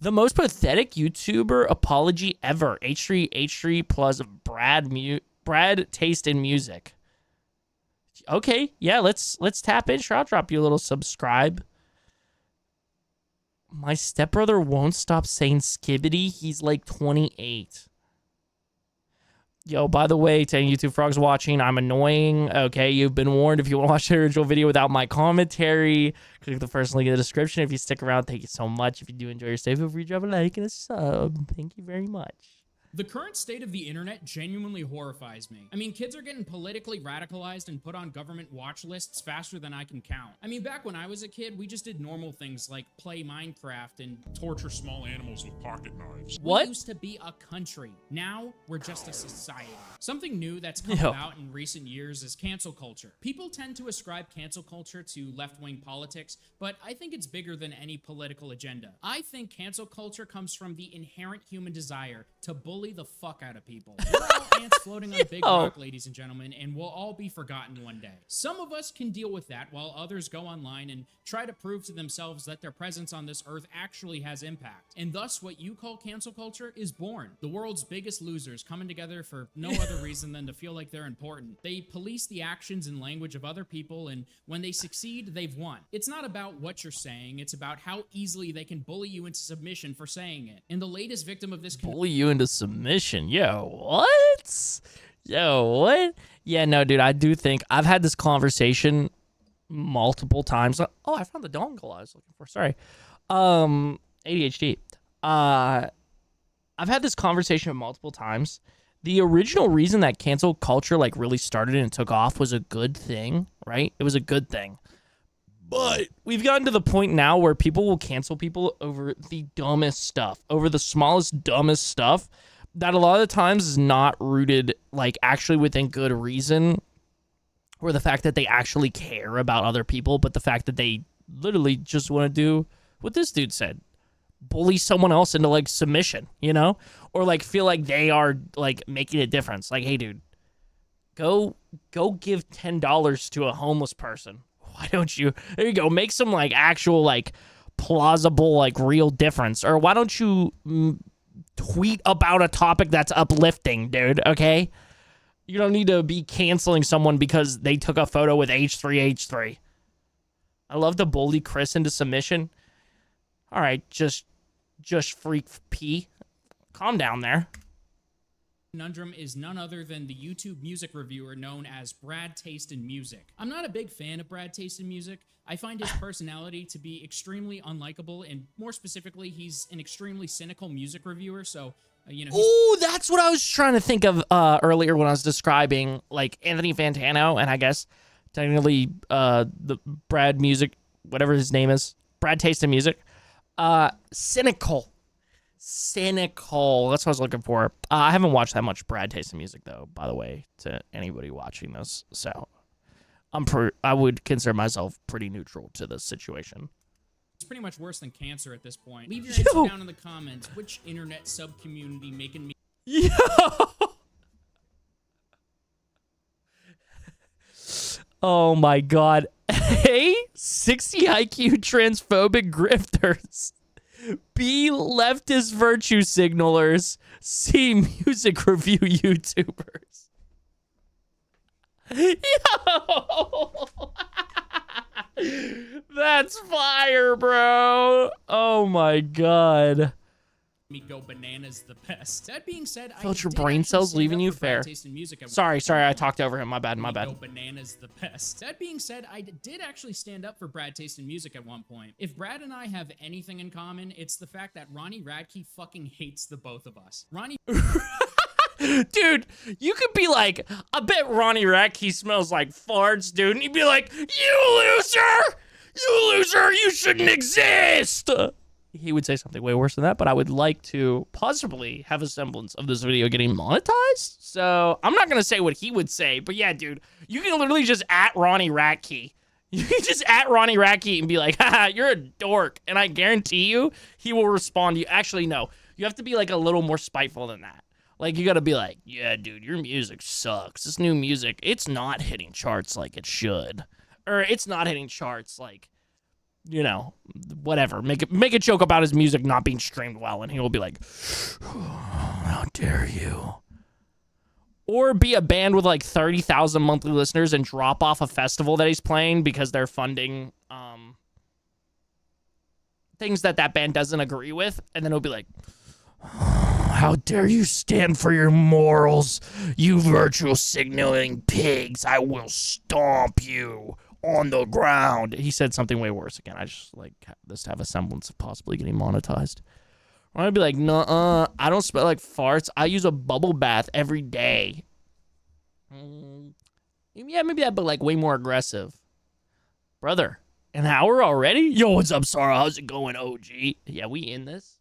The most pathetic YouTuber apology ever. H3 plus Brad taste in music. Okay, yeah, let's tap in. Sure, I'll drop you a little subscribe. My stepbrother won't stop saying skibbity. He's like 28. Yo, by the way, to any YouTube frogs watching, I'm annoying. Okay, you've been warned. If you want to watch the original video without my commentary, click the first link in the description. If you stick around, thank you so much. If you do enjoy your stay, feel free to drop a like and a sub. Thank you very much. The current state of the internet genuinely horrifies me. I mean, kids are getting politically radicalized and put on government watch lists faster than I can count. I mean, back when I was a kid, we just did normal things like play Minecraft and torture small animals with pocket knives. What? We used to be a country. Now, we're just a society. Something new that's come about in recent years is cancel culture. People tend to ascribe cancel culture to left-wing politics, but I think it's bigger than any political agenda. I think cancel culture comes from the inherent human desire to bully the fuck out of people. We're all ants floating on a big rock, ladies and gentlemen, and we'll all be forgotten one day. Some of us can deal with that, while others go online and try to prove to themselves that their presence on this earth actually has impact. And thus, what you call cancel culture is born. The world's biggest losers coming together for no other reason than to feel like they're important. They police the actions and language of other people, and when they succeed, they've won. It's not about what you're saying, it's about how easily they can bully you into submission for saying it. And the latest victim of this bully you into submission. Yo, what? Yo, what? Yeah, no, dude, I do think I've had this conversation multiple times. Oh, I found the dongle I was looking for. Sorry. ADHD. I've had this conversation multiple times. The original reason that cancel culture like really started and took off was a good thing, right? It was a good thing. But we've gotten to the point now where people will cancel people over the dumbest stuff, over the smallest, dumbest stuff that a lot of the times is not rooted like actually within good reason, or the fact that they actually care about other people, but the fact that they literally just want to do what this dude said, bully someone else into like submission, you know, or like feel like they are like making a difference. Like, hey, dude, go give $10 to a homeless person. Why don't you? There you go. Make some like actual like plausible like real difference. Or why don't you tweet about a topic that's uplifting, dude? Okay, you don't need to be canceling someone because they took a photo with H3H3. I love to bully Chris into submission. All right, just freak P. Calm down there. Conundrum is none other than the YouTube music reviewer known as Brad Taste in Music. I'm not a big fan of Brad Taste in Music. I find his personality to be extremely unlikable, and more specifically, he's an extremely cynical music reviewer, so, you know... Oh, that's what I was trying to think of earlier when I was describing, like, Anthony Fantano, and I guess technically the Brad Music, whatever his name is, Brad Taste in Music. Cynical. Cynical. That's what I was looking for. I haven't watched that much Brad Taste in Music, though, by the way, to anybody watching this. So I would consider myself pretty neutral to this situation. It's pretty much worse than cancer at this point. Leave your answer down in the comments. Which internet sub-community making me... Yo! Oh, my God. Hey, 60 IQ transphobic grifters. B leftist virtue signalers. C music review YouTubers. Yo! That's fire, bro. Oh my God. Me go bananas the best. That being said, felt your brain cells leaving you. Fair. Sorry, I talked over him. My bad. Go bananas the best. That being said, I did actually stand up for Brad Taste in Music at one point. If Brad and I have anything in common, it's the fact that Ronnie Radke fucking hates the both of us. Ronnie... Dude, you could be like, I bet Ronnie Radke smells like farts, dude. And you'd be like, you loser! You loser! You shouldn't exist! He would say something way worse than that, but I would like to possibly have a semblance of this video getting monetized. So I'm not going to say what he would say, but yeah, dude, you can literally just at Ronnie Radke. You can just at Ronnie Radke and be like, haha, you're a dork. And I guarantee you, he will respond to you. Actually, no, you have to be like a little more spiteful than that. Like, you got to be like, yeah, dude, your music sucks. This new music, it's not hitting charts like it should. Or it's not hitting charts like you know, whatever. Make a joke about his music not being streamed well, and he will be like, how dare you? Or be a band with like 30,000 monthly listeners and drop off a festival that he's playing because they're funding things that band doesn't agree with, and then he'll be like, how dare you stand for your morals, you virtual signaling pigs. I will stomp you on the ground. He said something way worse again. I just like this to have a semblance of possibly getting monetized. Or I'd be like, nuh-uh, I don't smell like farts. I use a bubble bath every day. Yeah, maybe that, but like way more aggressive. Brother, an hour already? Yo, what's up, Sarah? How's it going, OG? Yeah, we in this?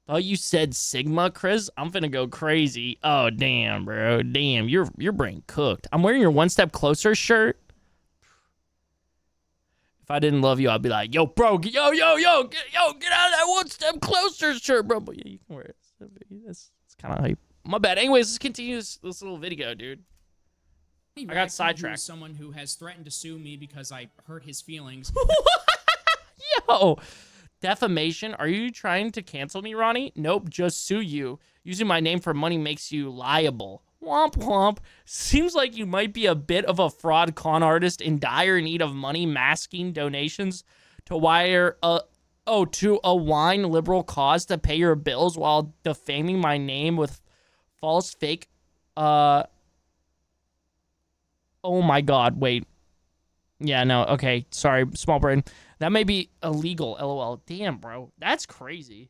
Oh, you said Sigma, Chris? I'm finna go crazy. Oh, damn, bro. Damn, your brain cooked. I'm wearing your One Step Closer shirt. If I didn't love you, I'd be like, yo, bro, get out of that One Step Closer shirt, bro. But yeah, you can wear it. That's kind of hype. My bad. Anyways, let's continue this little video, dude. I got sidetracked. Someone who has threatened to sue me because I hurt his feelings. Yo, defamation? Are you trying to cancel me, Ronnie? Nope, just sue you. Using my name for money makes you liable. Womp womp. Seems like you might be a bit of a fraud con artist in dire need of money, masking donations to to a wine liberal cause to pay your bills while defaming my name with false fake. Oh my God, wait. Yeah, no, okay, sorry, small brain. That may be illegal, LOL. Damn, bro, that's crazy.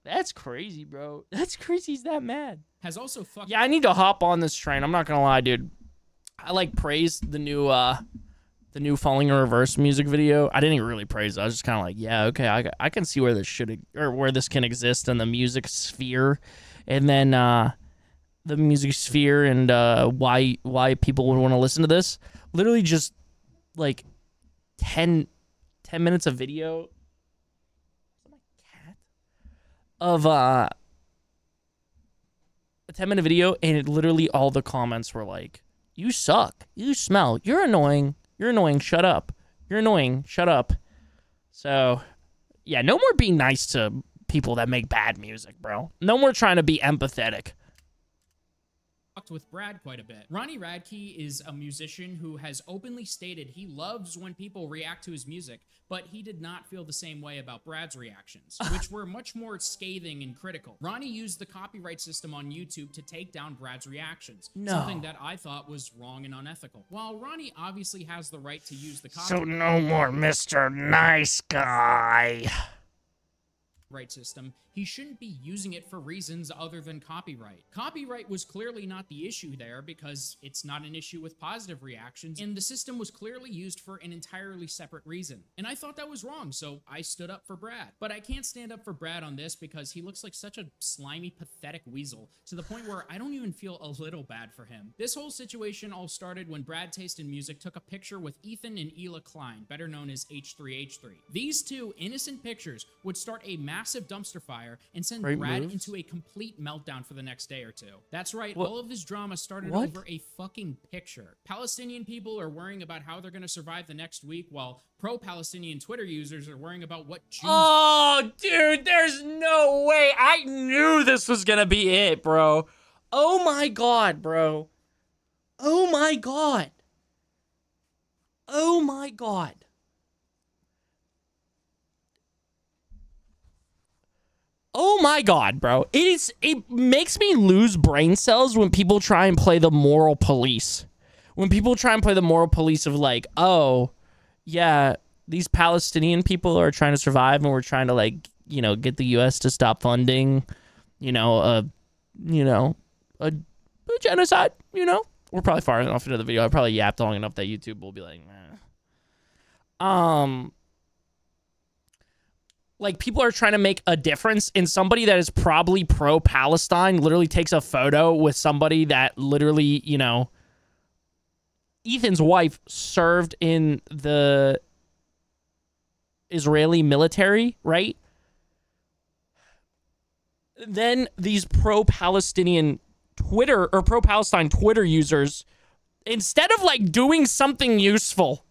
That's crazy, bro. That's crazy he's that mad. Has also fucked. Yeah, I need to hop on this train. I'm not gonna lie, dude. I like praised the new Falling in Reverse music video. I didn't even really praise it. I was just kind of like, yeah, okay, I can see where this where this can exist in the music sphere, and then the music sphere and why people would want to listen to this. Literally just like 10 minutes of video of a 10-minute video, and it literally all the comments were like, you suck, you smell, you're annoying, shut up, you're annoying, shut up. So yeah, no more being nice to people that make bad music, bro. No more trying to be empathetic. With Brad quite a bit. Ronnie Radke is a musician who has openly stated he loves when people react to his music, but he did not feel the same way about Brad's reactions, which were much more scathing and critical. Ronnie used the copyright system on YouTube to take down Brad's reactions, something that I thought was wrong and unethical. While Ronnie obviously has the right to use the copyright, so no more Mr. Nice Guy system, he shouldn't be using it for reasons other than copyright. Copyright was clearly not the issue there because it's not an issue with positive reactions, and the system was clearly used for an entirely separate reason. And I thought that was wrong, so I stood up for Brad. But I can't stand up for Brad on this because he looks like such a slimy, pathetic weasel, to the point where I don't even feel a little bad for him. This whole situation all started when Brad Taste in Music took a picture with Ethan and Hila Klein, better known as H3H3. These two innocent pictures would start a massive dumpster fire and send Brad into a complete meltdown for the next day or two. That's right, all of this drama started over a fucking picture. Palestinian people are worrying about how they're gonna survive the next week, while pro-Palestinian Twitter users are worrying about what Jews— Oh, dude, there's no way. I knew this was gonna be it, bro. Oh my God, bro. Oh my God. Oh my God. Oh my God, bro. It makes me lose brain cells when people try and play the moral police. When people try and play the moral police of like, oh, yeah, these Palestinian people are trying to survive and we're trying to like, you know, get the US to stop funding, a genocide, you know? We're probably far enough into the video. I probably yapped long enough that YouTube will be like, like, people are trying to make a difference, and somebody that is probably pro-Palestine literally takes a photo with somebody that literally, you know, Ethan's wife served in the Israeli military, right? Then these pro-Palestinian Twitter or pro-Palestine Twitter users, instead of like doing something useful,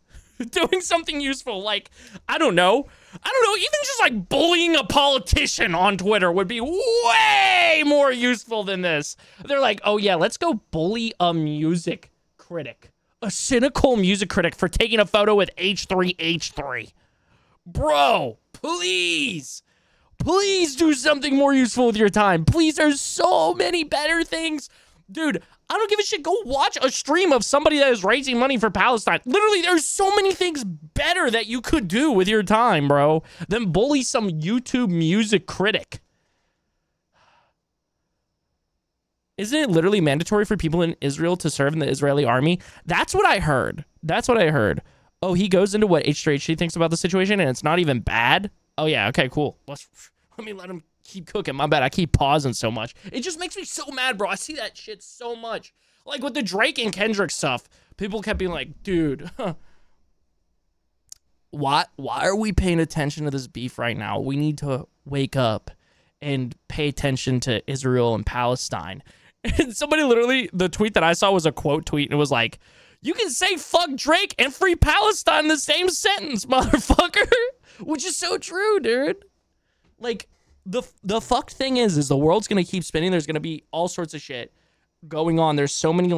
Doing something useful, like, I don't know, even just like bullying a politician on Twitter would be way more useful than this. They're like, oh yeah, let's go bully a music critic, a cynical music critic for taking a photo with H3H3. Bro, please do something more useful with your time. Please, there's so many better things. Dude, I don't give a shit. Go watch a stream of somebody that is raising money for Palestine. Literally, there's so many things better that you could do with your time, bro, than bully some YouTube music critic. Isn't it literally mandatory for people in Israel to serve in the Israeli army? That's what I heard. Oh, he goes into what H3H3 thinks about the situation, and it's not even bad? Oh, yeah, okay, cool. Let me let him keep cooking. My bad, I keep pausing so much. It just makes me so mad, bro. I see that shit so much. Like with the Drake and Kendrick stuff, people kept being like, dude, why are we paying attention to this beef right now? We need to wake up and pay attention to Israel and Palestine. And somebody literally, the tweet that I saw was a quote tweet, and it was like, you can say fuck Drake and free Palestine in the same sentence, motherfucker. Which is so true, dude. Like, the fucked thing is the world's gonna keep spinning. There's gonna be all sorts of shit going on. There's so many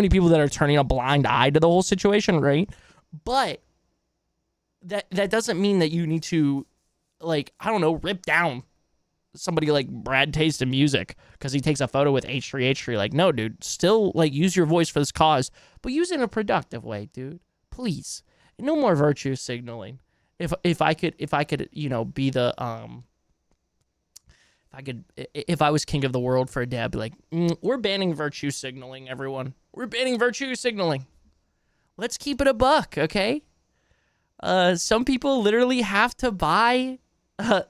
people that are turning a blind eye to the whole situation, right? But that doesn't mean that you need to, like, I don't know, rip down somebody like Brad Taste in music because he takes a photo with H3H3. Like, no, dude, still like use your voice for this cause, but use it in a productive way, dude. Please. No more virtue signaling. If I could, you know, be the if I was king of the world for a day, I'd be like, we're banning virtue signaling, everyone. We're banning virtue signaling. Let's keep it a buck, okay? Some people literally have to buy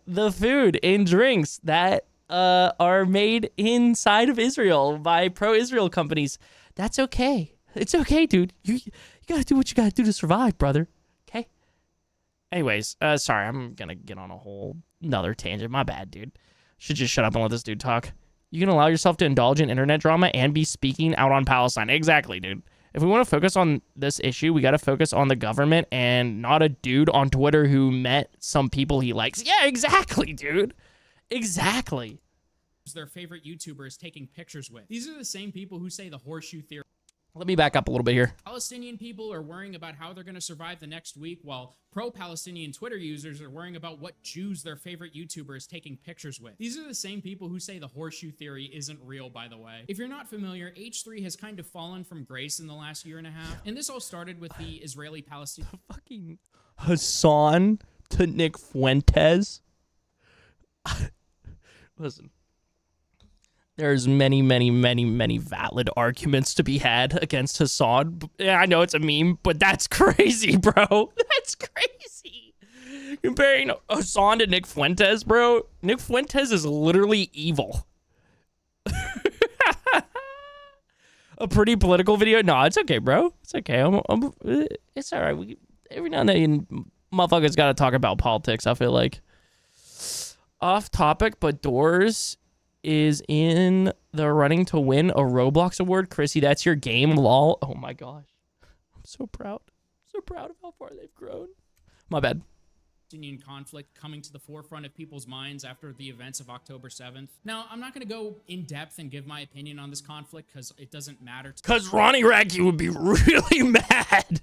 the food and drinks that are made inside of Israel by pro-Israel companies. That's okay. It's okay, dude. You gotta do what you gotta do to survive, brother. Okay? Anyways, sorry, I'm gonna get on a whole another tangent. My bad, dude. Should just shut up and let this dude talk. You can allow yourself to indulge in internet drama and be speaking out on Palestine. Exactly, dude. If we want to focus on this issue, we got to focus on the government and not a dude on Twitter who met some people he likes. Yeah, exactly, dude. Exactly. Their favorite YouTuber is taking pictures with. These are the same people who say the horseshoe theory. Let me back up a little bit here. Palestinian people are worrying about how they're going to survive the next week, while pro-Palestinian Twitter users are worrying about what Jews their favorite YouTuber is taking pictures with. These are the same people who say the horseshoe theory isn't real, by the way. If you're not familiar, H3 has kind of fallen from grace in the last year and a half, and this all started with the Israeli-Palestinian... Fucking Hassan to Nick Fuentes. Listen. There's many valid arguments to be had against Hassan. Yeah, I know it's a meme, but that's crazy, bro. That's crazy. Comparing Hassan to Nick Fuentes, bro. Nick Fuentes is literally evil. A pretty political video? No, it's okay, bro. It's okay. It's all right. Every now and then, motherfuckers got to talk about politics, I feel like. Off topic, but Doors is in the running to win a Roblox award. Chrissy, that's your game, lol. Oh my gosh. I'm so proud. So proud of how far they've grown. My bad. Palestinian conflict coming to the forefront of people's minds after the events of October 7th. Now, I'm not going to go in depth and give my opinion on this conflict because it doesn't matter. Because Ronnie Radke would be really mad.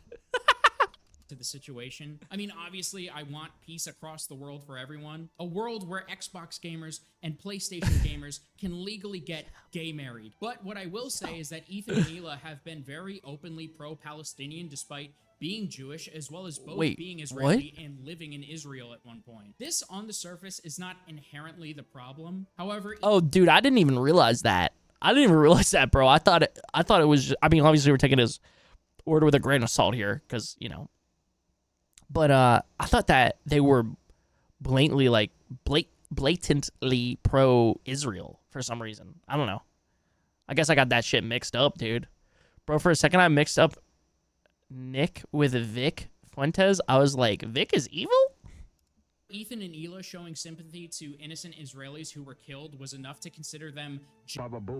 To the situation. I mean, obviously, I want peace across the world for everyone. A world where Xbox gamers and PlayStation gamers can legally get gay married. But what I will say is that Ethan and Hila have been very openly pro-Palestinian despite being Jewish, as well as both being Israeli and living in Israel at one point. This, on the surface, is not inherently the problem. However... Oh, dude, I didn't even realize that. I didn't even realize that, bro. I thought it was... I mean, obviously, we're taking his word with a grain of salt here, because, you know... But I thought that they were blatantly pro-Israel for some reason. I don't know. I guess I got that shit mixed up, dude. Bro, for a second I mixed up Nick with Vic Fuentes. I was like, Vic is evil? Ethan and Hila showing sympathy to innocent Israelis who were killed was enough to consider them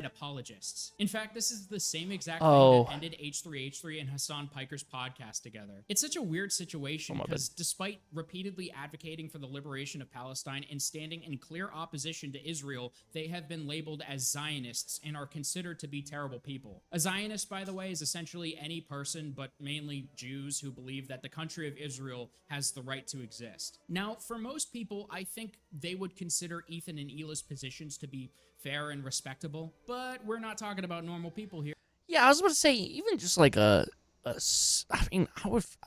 apologists. In fact, this is the same exact thing that ended H3H3 and Hassan Piker's podcast together. It's such a weird situation because despite repeatedly advocating for the liberation of Palestine and standing in clear opposition to Israel, they have been labeled as Zionists and are considered to be terrible people. A Zionist, by the way, is essentially any person, but mainly Jews, who believe that the country of Israel has the right to exist. Now, for most people, I think they would consider Ethan and Hila's positions to be fair and respectable, but we're not talking about normal people here. Yeah, I was about to say, even just like I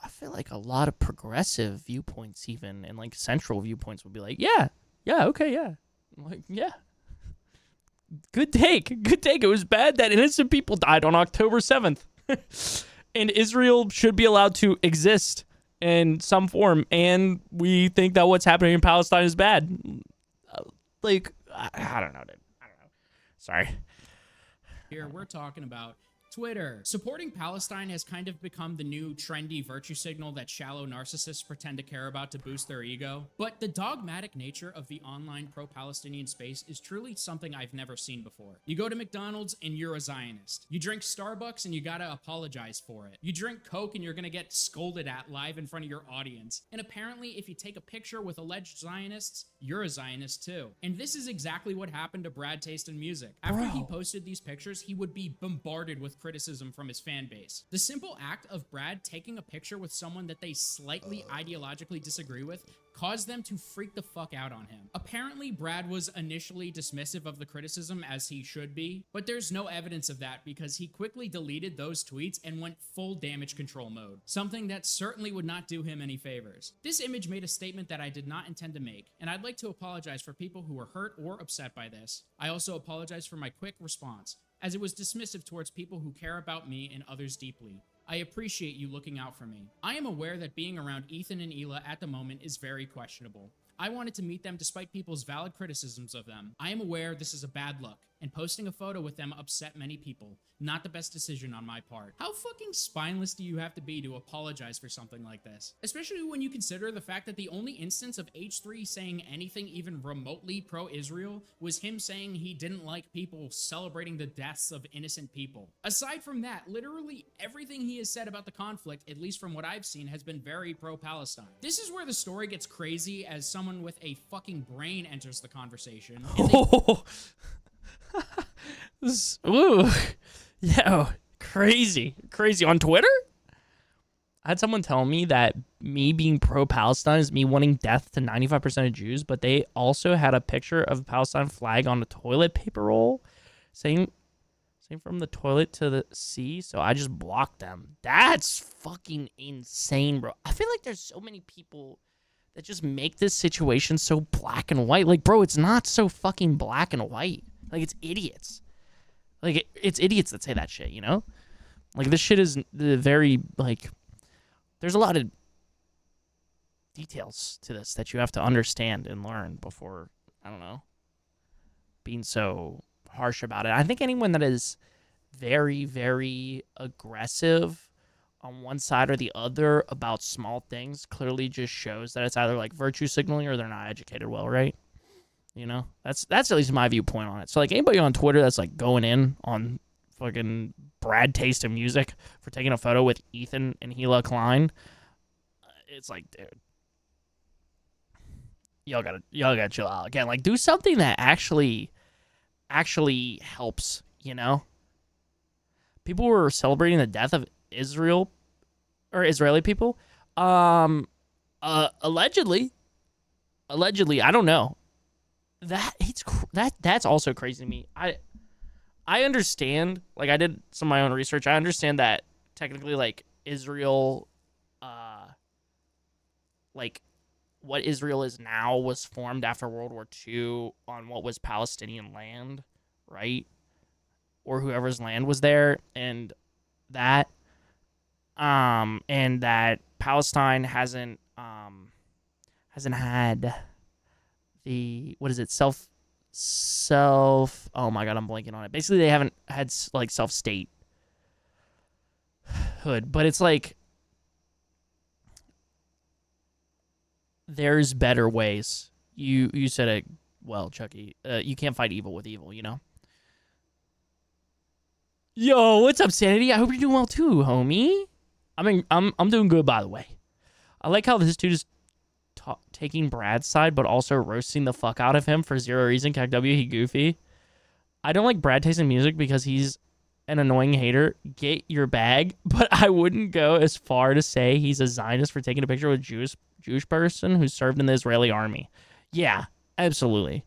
feel like a lot of progressive viewpoints, even, and like central viewpoints would be like, yeah, okay, yeah. I'm like, yeah. Good take. It was bad that innocent people died on October 7th. And Israel should be allowed to exist in some form, and we think that what's happening in Palestine is bad. Like, I don't know, dude. I don't know. Sorry. Here, we're talking about Twitter. Supporting Palestine has kind of become the new trendy virtue signal that shallow narcissists pretend to care about to boost their ego. But the dogmatic nature of the online pro-Palestinian space is truly something I've never seen before. You go to McDonald's and you're a Zionist. You drink Starbucks and you gotta apologize for it. You drink Coke and you're gonna get scolded at live in front of your audience. And apparently, if you take a picture with alleged Zionists, you're a Zionist too. And this is exactly what happened to Brad Taste in Music. After he posted these pictures, he would be bombarded with criticism from his fan base. The simple act of Brad taking a picture with someone that they slightly ideologically disagree with caused them to freak the fuck out on him. Apparently, Brad was initially dismissive of the criticism, as he should be, but there's no evidence of that because he quickly deleted those tweets and went full damage control mode, something that certainly would not do him any favors. This image made a statement that I did not intend to make, and I'd like to apologize for people who were hurt or upset by this. I also apologize for my quick response, as it was dismissive towards people who care about me and others deeply. I appreciate you looking out for me. I am aware that being around Ethan and Hila at the moment is very questionable. I wanted to meet them despite people's valid criticisms of them. I am aware this is a bad look, and posting a photo with them upset many people. Not the best decision on my part. How fucking spineless do you have to be to apologize for something like this? Especially when you consider the fact that the only instance of H3 saying anything even remotely pro-Israel was him saying he didn't like people celebrating the deaths of innocent people. Aside from that, literally everything he has said about the conflict, at least from what I've seen, has been very pro-Palestine. This is where the story gets crazy as someone with a fucking brain enters the conversation. Ooh, yo, crazy on Twitter. I had someone tell me that me being pro-Palestine is me wanting death to 95% of Jews, but they also had a picture of a Palestine flag on a toilet paper roll, saying from the toilet to the sea. So I just blocked them. That's fucking insane, bro. I feel like there's so many people that just make this situation so black and white. Like, bro, it's not so fucking black and white. Like, it's idiots. Like, it's idiots that say that shit, you know? Like, this shit is very, like, there's a lot of details to this that you have to understand and learn before, I don't know, being so harsh about it. I think anyone that is very, very aggressive on one side or the other about small things clearly just shows that it's either, like, virtue signaling or they're not educated well, right? You know, that's at least my viewpoint on it. So, like, anybody on Twitter that's, like, going in on fucking Brad Taste in Music for taking a photo with Ethan and Hila Klein, it's like, dude, y'all gotta chill out. Again, like, do something that actually helps, you know? People were celebrating the death of Israel or Israeli people. Allegedly, I don't know. That's also crazy to me. I understand, like, I did some of my own research. I understand that technically, like, Israel, like, what Israel is now was formed after World War II on what was Palestinian land, right? Or whoever's land was there, and that Palestine hasn't had the, what is it, self oh my god, I'm blanking on it. Basically, they haven't had, like, self-statehood, but it's like, there's better ways. You said it well, Chucky. You can't fight evil with evil, you know? Yo, what's up, Sanity? I hope you're doing well too, homie. I'm doing good, by the way. I like how this dude is taking Brad's side, but also roasting the fuck out of him for zero reason. CACW, he goofy. I don't like Brad taste in music because he's an annoying hater. Get your bag, but I wouldn't go as far to say he's a Zionist for taking a picture with a Jewish person who served in the Israeli army. Yeah, absolutely.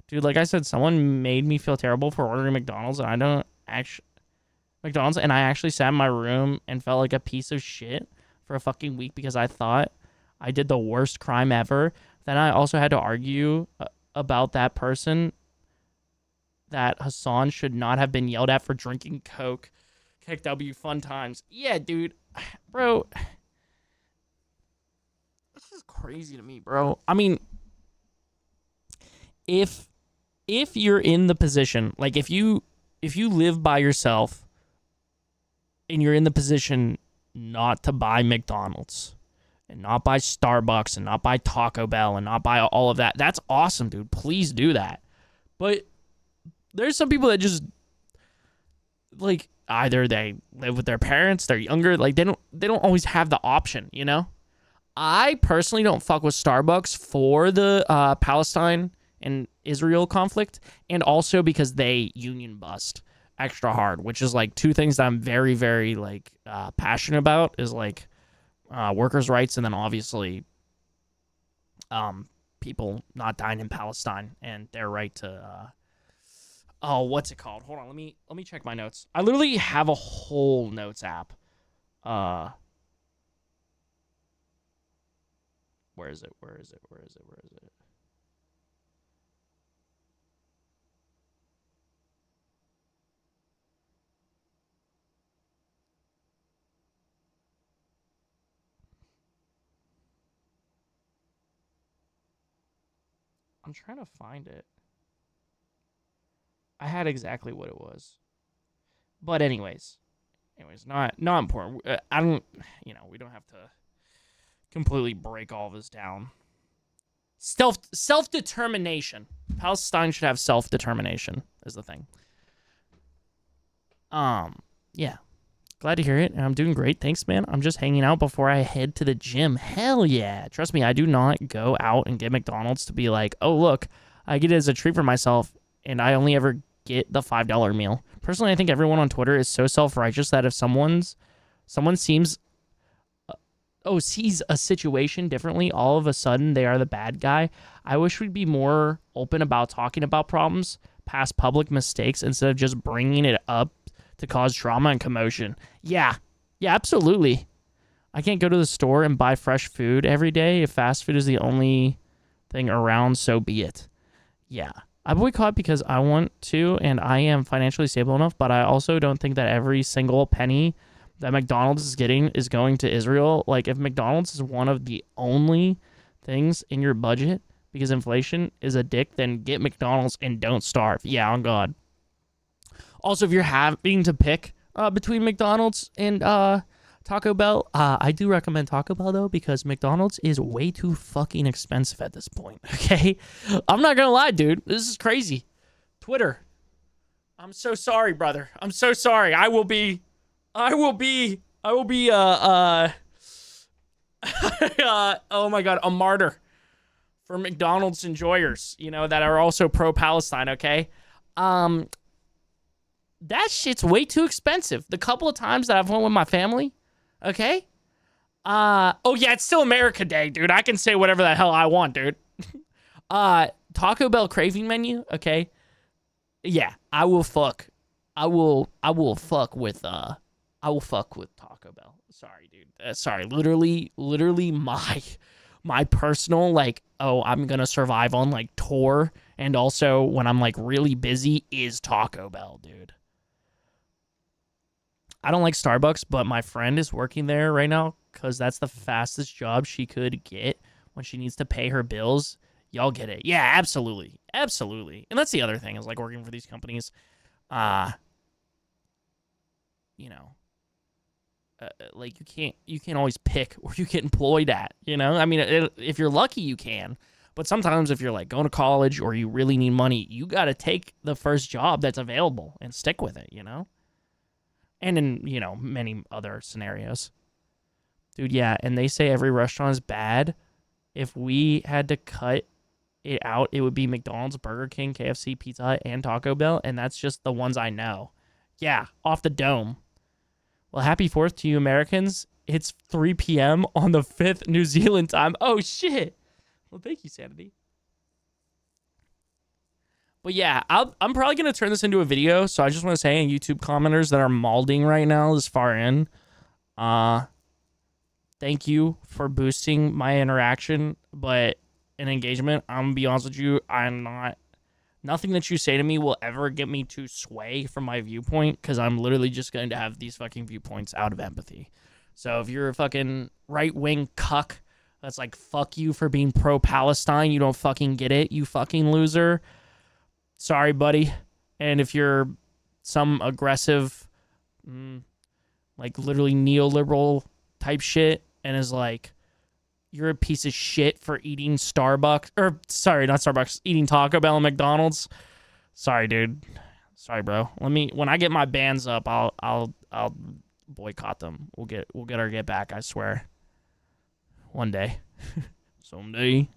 Dude, like I said, someone made me feel terrible for ordering McDonald's, and I actually sat in my room and felt like a piece of shit for a fucking week because I thought I did the worst crime ever. Then I also had to argue about that person that Hassan should not have been yelled at for drinking Coke. KW, fun times. Yeah, dude. Bro. This is crazy to me, bro. I mean, if you're in the position, like if you live by yourself and you're in the position not to buy McDonald's and not buy Starbucks and not buy Taco Bell and not buy all of that, that's awesome, dude. Please do that. But there's some people that just, like, either they live with their parents, they're younger, like they don't always have the option, you know? I personally don't fuck with Starbucks for the Palestine and Israel conflict, and also because they union bust extra hard, which is like two things that I'm very, very like passionate about, is like workers' rights, and then obviously people not dying in Palestine and their right to oh, what's it called? Hold on, let me check my notes. I literally have a whole notes app. Where is it? I'm trying to find it. I had exactly what it was. But anyways, not important. I don't, we don't have to completely break all this down. Self-determination. Palestine should have self-determination is the thing. Yeah. Glad to hear it, and I'm doing great. Thanks, man. I'm just hanging out before I head to the gym. Hell yeah. Trust me, I do not go out and get McDonald's to be like, oh, look, I get it as a treat for myself, and I only ever get the $5 meal. Personally, I think everyone on Twitter is so self-righteous that if someone sees a situation differently, all of a sudden they are the bad guy. I wish we'd be more open about talking about problems, past public mistakes, instead of just bringing it up to cause drama and commotion. Yeah, absolutely. I can't go to the store and buy fresh food every day. If fast food is the only thing around, so be it. Yeah. I boycott because I want to, and I am financially stable enough, but I also don't think that every single penny that McDonald's is getting is going to Israel. Like, if McDonald's is one of the only things in your budget because inflation is a dick, then get McDonald's and don't starve. Yeah, on God. Also, if you're having to pick between McDonald's and Taco Bell, I do recommend Taco Bell, though, because McDonald's is way too fucking expensive at this point, okay? I'm not gonna lie, dude. This is crazy. Twitter. I'm so sorry, brother. I'm so sorry. I will be, oh my God, a martyr for McDonald's enjoyers, that are also pro-Palestine, okay? That shit's way too expensive. The couple of times that I've went with my family, okay? Oh yeah, it's still America Day, dude. I can say whatever the hell I want, dude. Taco Bell craving menu, okay? Yeah, I will fuck with Taco Bell. Sorry, dude. Sorry. Literally my personal, like, oh, I'm gonna survive on, like, tour, and also when I'm, like, really busy is Taco Bell, dude. I don't like Starbucks, but my friend is working there right now because that's the fastest job she could get when she needs to pay her bills. Y'all get it. Yeah, absolutely. Absolutely. And that's the other thing is, like, working for these companies, like you can't always pick where you get employed at, you know? I mean, if you're lucky, you can. But sometimes if you're like going to college or you really need money, you got to take the first job that's available and stick with it, you know? And in, you know, many other scenarios. Dude, yeah, and they say every restaurant is bad. If we had to cut it out, it would be McDonald's, Burger King, KFC, Pizza Hut, and Taco Bell, and that's just the ones I know. Yeah, off the dome. Well, happy 4th to you Americans. It's 3 p.m. on the 5th New Zealand time. Oh, shit. Well, thank you, Sanity. But yeah, I'm probably going to turn this into a video, so I just want to say, YouTube commenters that are malding right now this far in, thank you for boosting my interaction, but in engagement, I'm going to be honest with you, nothing that you say to me will ever get me to sway from my viewpoint, because I'm literally just going to have these fucking viewpoints out of empathy. So if you're a fucking right-wing cuck that's like, fuck you for being pro-Palestine, you don't fucking get it, you fucking loser. Sorry, buddy. And if you're some aggressive, like literally neoliberal type shit and is like, you're a piece of shit for eating Starbucks, or sorry, not Starbucks, eating Taco Bell and McDonald's. Sorry, dude. Sorry, bro. When I get my bans up, I'll boycott them. We'll get our get back, I swear. One day. Someday.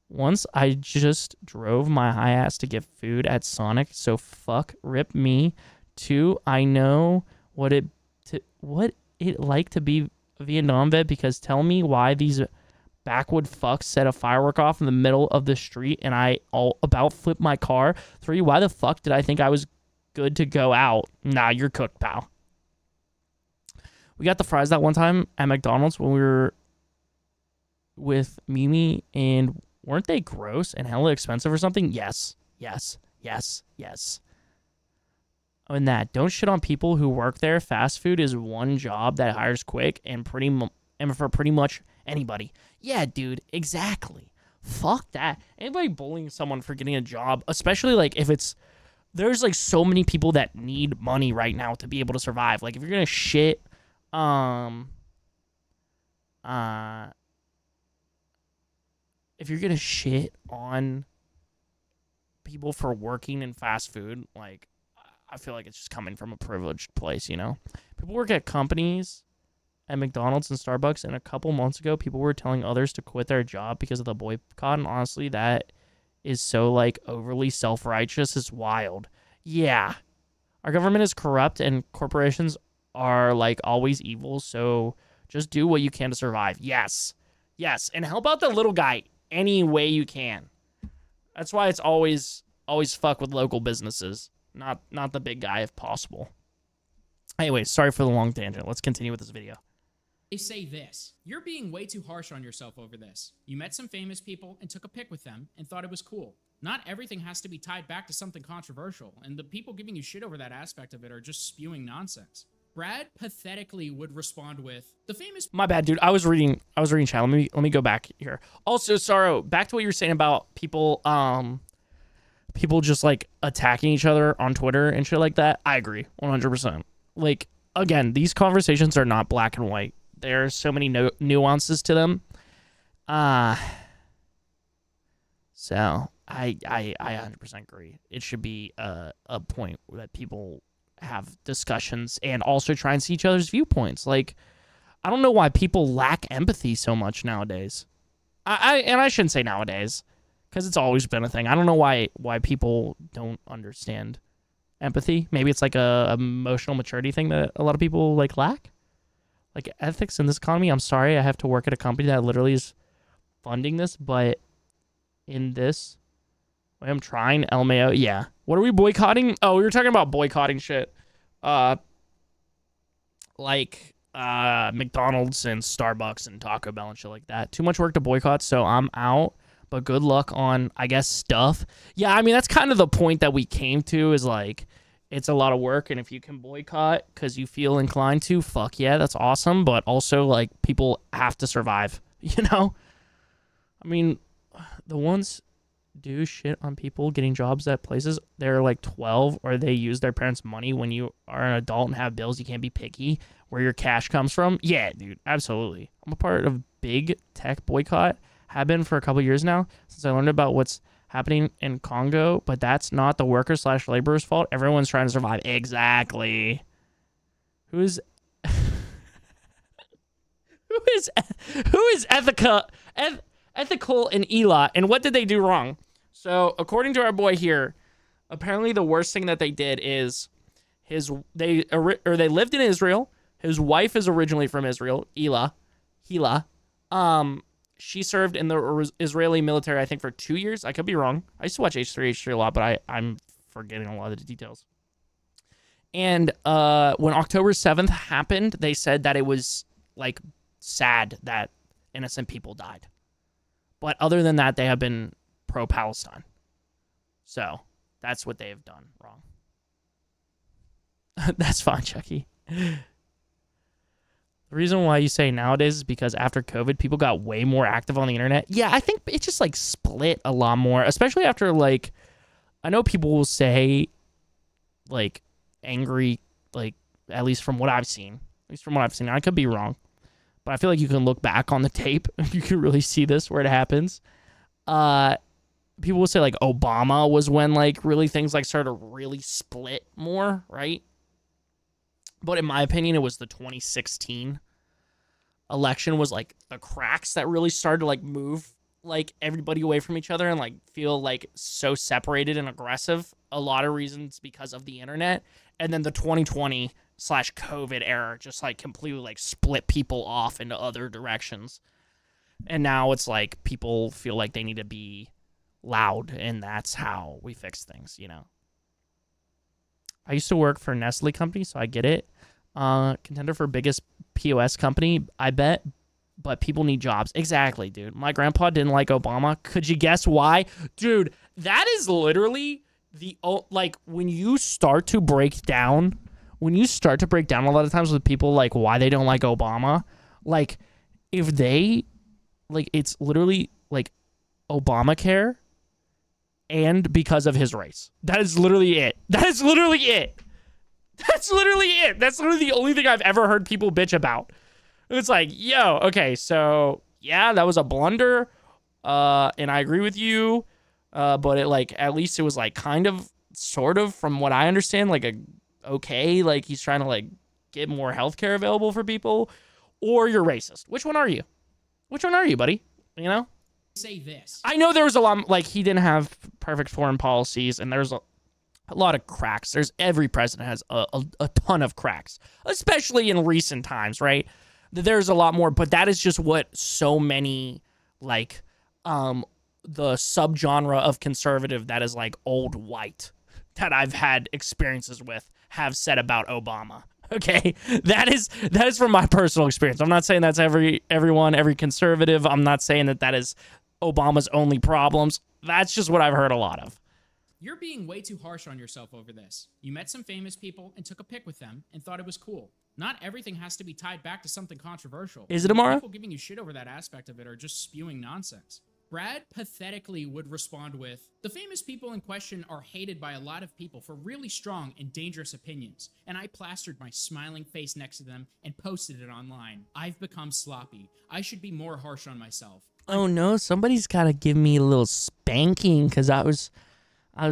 Once I just drove my high ass to get food at Sonic, so fuck rip me. 2, I know what it like to be a Vietnam vet, because tell me why these backwood fucks set a firework off in the middle of the street and I all about flipped my car. 3, why the fuck did I think I was good to go out? Nah, you're cooked, pal. We got the fries that one time at McDonald's when we were with Mimi, and weren't they gross and hella expensive or something? Yes. And that, don't shit on people who work there. Fast food is one job that hires quick and for pretty much anybody. Yeah, dude, exactly. Fuck that. Anybody bullying someone for getting a job, especially like if there's like so many people that need money right now to be able to survive. Like if you're gonna shit, if you're gonna shit on people for working in fast food, like, I feel like it's just coming from a privileged place, you know? People work at companies, at McDonald's and Starbucks, and a couple months ago, people were telling others to quit their job because of the boycott, and honestly, that is so, like, overly self-righteous. It's wild. Yeah. Our government is corrupt, and corporations are, like, always evil, so just do what you can to survive. Yes. And help out the little guy any way you can. That's why it's always fuck with local businesses. Not the big guy if possible. Anyway, sorry for the long tangent. Let's continue with this video. They say this: you're being way too harsh on yourself over this. You met some famous people and took a pic with them and thought it was cool. Not everything has to be tied back to something controversial, and the people giving you shit over that aspect of it are just spewing nonsense. Brad pathetically would respond with, the famous— My bad, dude. I was reading chat. Let me go back here. Also, Saro, back to what you were saying about people just like attacking each other on Twitter and shit like that. I agree 100%. Like, again, these conversations are not black and white. There are so many nuances to them. So I 100% agree. It should be a point that people have discussions and also try and see each other's viewpoints. Like, I don't know why people lack empathy so much nowadays. I shouldn't say nowadays, because it's always been a thing. I don't know why people don't understand empathy. Maybe it's like a emotional maturity thing that a lot of people like lack. Like ethics in this economy. I'm sorry, I have to work at a company that literally is funding this, but in this way I'm trying. LMAO, yeah. What are we boycotting? Oh, we were talking about boycotting shit. Like McDonald's and Starbucks and Taco Bell and shit like that. Too much work to boycott, so I'm out. But good luck on, I guess, stuff. Yeah, I mean, that's kind of the point that we came to, is like, it's a lot of work, and if you can boycott because you feel inclined to, fuck yeah, that's awesome. But also, like, people have to survive, you know? I mean, the ones do shit on people getting jobs at places they're like 12, or they use their parents' money when you are an adult and have bills. You can't be picky where your cash comes from. Yeah, dude, absolutely. I'm a part of big tech boycott. Have been for a couple years now since I learned about what's happening in Congo, but that's not the workers/laborers' fault. Everyone's trying to survive. Exactly. Who is ethical in Hila, and what did they do wrong? So according to our boy here, apparently the worst thing that they did is they lived in Israel. His wife is originally from Israel, Hila. She served in the Israeli military, I think, for 2 years. I could be wrong. I used to watch H3 a lot, but I'm forgetting a lot of the details. And when October 7th happened, they said that it was like sad that innocent people died. But other than that, they have been pro-Palestine. So that's what they have done wrong. That's fine, Chucky. The reason why you say nowadays is because after COVID, people got way more active on the internet. Yeah, I think it just like split a lot more, especially after like, I know people will say like angry, like at least from what I've seen. I could be wrong, but I feel like you can look back on the tape. You can really see this where it happens. People will say like Obama was when like really things like started to really split more, right? But in my opinion, it was the 2016 election was like the cracks that really started to like move like everybody away from each other and like feel like so separated and aggressive. A lot of reasons because of the internet. And then the 2020/COVID era just like completely like split people off into other directions. And now it's like people feel like they need to be loud, and that's how we fix things, you know. I used to work for a Nestle company, so I get it. Contender for biggest POS company, I bet, but people need jobs. Exactly, dude. My grandpa didn't like Obama. Could you guess why? Dude, that is literally the, like, when you start to break down a lot of times with people, like, why they don't like Obama, like, if they, like, it's literally, like, Obamacare and because of his race. That is literally it. That's literally the only thing I've ever heard people bitch about. It's like, yo, okay, so yeah, that was a blunder, and I agree with you, but it like at least it was like kind of, sort of, from what I understand, like okay, like he's trying to like get more healthcare available for people, or you're racist. Which one are you? Which one are you, buddy? You know? Say this. I know there was a lot, like he didn't have perfect foreign policies, and there's a lot of cracks. Every president has a ton of cracks, especially in recent times, right? There's a lot more, but that is just what so many, like, the subgenre of conservative that is like old white that I've had experiences with have said about Obama. Okay, that is from my personal experience. I'm not saying that's every conservative. I'm not saying that is Obama's only problems. That's just what I've heard a lot of. You're being way too harsh on yourself over this. You met some famous people and took a pic with them and thought it was cool. Not everything has to be tied back to something controversial. Is it, Amara? People giving you shit over that aspect of it are just spewing nonsense. Brad pathetically would respond with, the famous people in question are hated by a lot of people for really strong and dangerous opinions, and I plastered my smiling face next to them and posted it online. I've become sloppy. I should be more harsh on myself. Oh no, somebody's gotta give me a little spanking because I was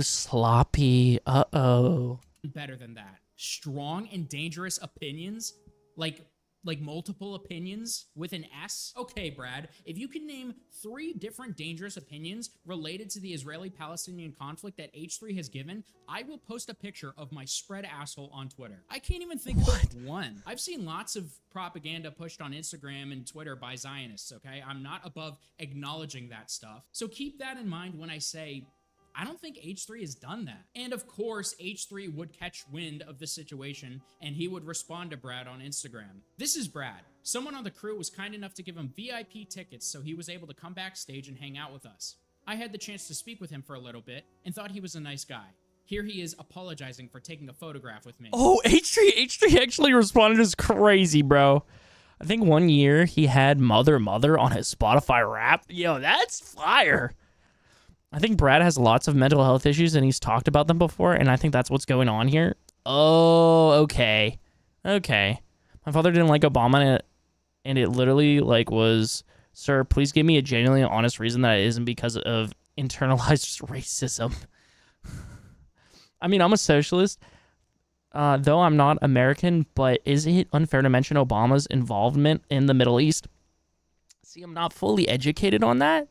sloppy. Uh-oh. Better than that. Strong and dangerous opinions? Like multiple opinions with an S? Okay, Brad, if you can name 3 different dangerous opinions related to the Israeli-Palestinian conflict that H3 has given, I will post a picture of my spread asshole on Twitter. I can't even think of one. I've seen lots of propaganda pushed on Instagram and Twitter by Zionists, okay? I'm not above acknowledging that stuff. So keep that in mind when I say, I don't think H3 has done that. And of course, H3 would catch wind of the situation and he would respond to Brad on Instagram. This is Brad. Someone on the crew was kind enough to give him VIP tickets so he was able to come backstage and hang out with us. I had the chance to speak with him for a little bit and thought he was a nice guy. Here he is apologizing for taking a photograph with me. Oh, H3 actually responded as crazy, bro. I think one year he had Mother on his Spotify rap. Yo, that's fire. I think Brad has lots of mental health issues and he's talked about them before, and I think that's what's going on here. Oh, okay. Okay. My father didn't like Obama, and it literally like was, sir, please give me a genuinely honest reason that it isn't because of internalized racism. I mean, I'm a socialist, though I'm not American, but is it unfair to mention Obama's involvement in the Middle East? See, I'm not fully educated on that.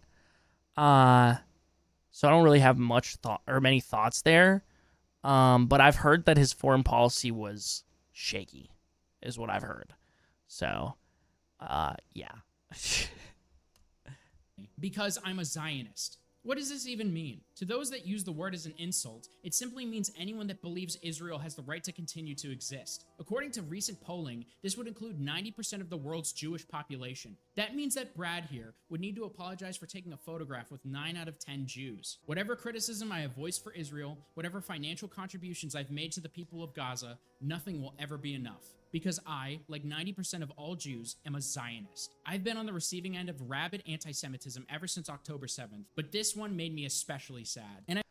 So I don't really have much thought or many thoughts there. But I've heard that his foreign policy was shaky, is what I've heard. So, yeah. Because I'm a Zionist. What does this even mean? To those that use the word as an insult, it simply means anyone that believes Israel has the right to continue to exist. According to recent polling, this would include 90% of the world's Jewish population. That means that Brad here would need to apologize for taking a photograph with 9 out of 10 Jews. Whatever criticism I have voiced for Israel, whatever financial contributions I've made to the people of Gaza, nothing will ever be enough. Because I, like 90% of all Jews, am a Zionist. I've been on the receiving end of rabid anti-Semitism ever since October 7th, but this one made me especially sad.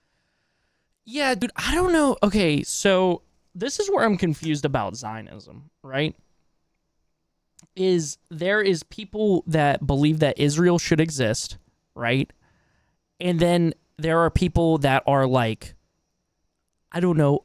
Yeah, dude, I don't know. Okay, so this is where I'm confused about Zionism, right? There is people that believe that Israel should exist, right? And then there are people that are like, I don't know,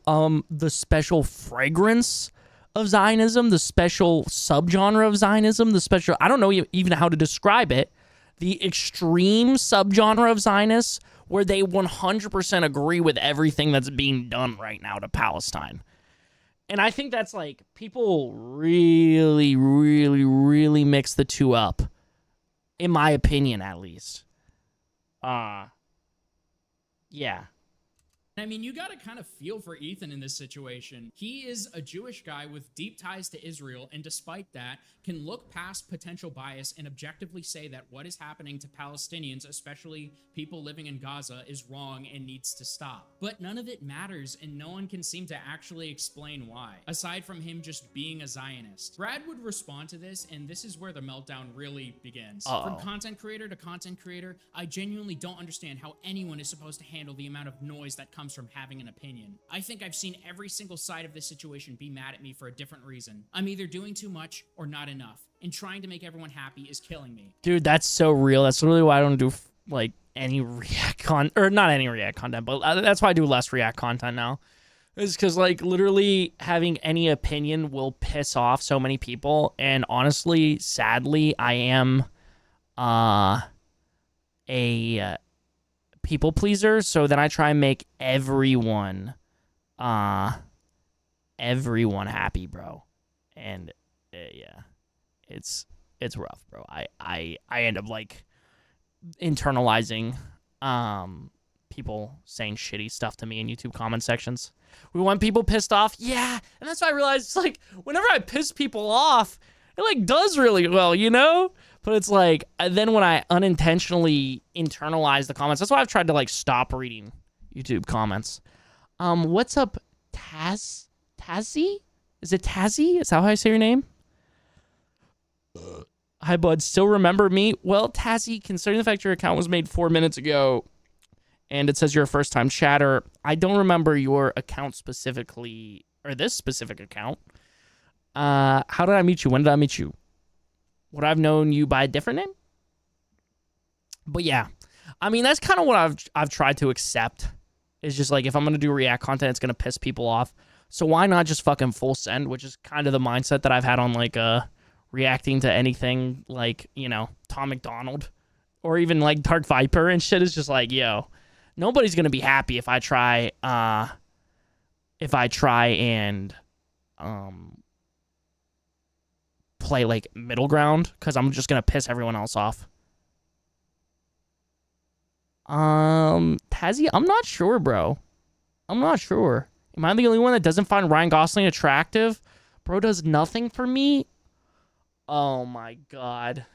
the special fragrance of Zionism, the special subgenre of Zionism, I don't know even how to describe it, the extreme subgenre of Zionists where they 100% agree with everything that's being done right now to Palestine. And I think that's like, people really, really, really mix the two up, in my opinion, at least. Yeah. I mean, you gotta kind of feel for Ethan in this situation. He is a Jewish guy with deep ties to Israel, and despite that, can look past potential bias and objectively say that what is happening to Palestinians, especially people living in Gaza, is wrong and needs to stop. But none of it matters, and no one can seem to actually explain why, aside from him just being a Zionist. Brad would respond to this, and this is where the meltdown really begins. From content creator to content creator, I genuinely don't understand how anyone is supposed to handle the amount of noise that comes from having an opinion. I think I've seen every single side of this situation be mad at me for a different reason. I'm either doing too much or not enough, and trying to make everyone happy is killing me. Dude, that's so real. That's literally why I don't do like any React content, or not any React content, but that's why I do less React content now. Is because like literally having any opinion will piss off so many people, and honestly, sadly, I am a people pleaser, so then I try and make everyone happy, bro. And yeah, it's rough, bro. I end up like internalizing people saying shitty stuff to me in YouTube comment sections. We want people pissed off, yeah, and that's why I realized it's like whenever I piss people off, it like does really well, you know? But it's like, then when I unintentionally internalize the comments, that's why I've tried to like stop reading YouTube comments. What's up, Tazzy? Is it Tazzy? Is that how I say your name? Hi, bud. Still remember me? Well, Tazzy, considering the fact your account was made 4 minutes ago, and it says you're a first-time chatter, I don't remember your account specifically, or this specific account. How did I meet you? When did I meet you? Would I've known you by a different name? But yeah, I mean, that's kind of what I've tried to accept. It's just like, if I'm going to do React content, it's going to piss people off. So why not just fucking full send, which is kind of the mindset that I've had on like reacting to anything like, you know, Tom McDonald or even like Dark Viper and shit. Is just like, yo, nobody's going to be happy if I try and play like middle ground, because I'm just gonna piss everyone else off. Tazzy, I'm not sure, bro. I'm not sure. Am I the only one that doesn't find Ryan Gosling attractive? Bro does nothing for me. Oh my god.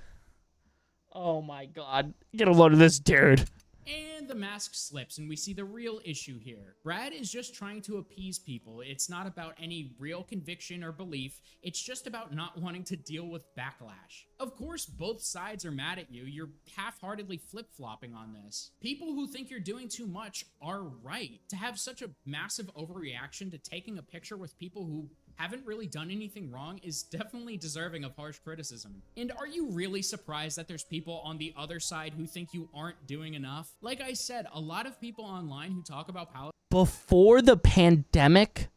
Oh my god. Get a load of this dude. And the mask slips and we see the real issue here. Brad is just trying to appease people. It's not about any real conviction or belief. It's just about not wanting to deal with backlash. Of course, both sides are mad at you. You're half-heartedly flip-flopping on this. People who think you're doing too much are right. To have such a massive overreaction to taking a picture with people who haven't really done anything wrong is definitely deserving of harsh criticism. And are you really surprised that there's people on the other side who think you aren't doing enough? Like I said, a lot of people online who talk about Palestine. Before the pandemic?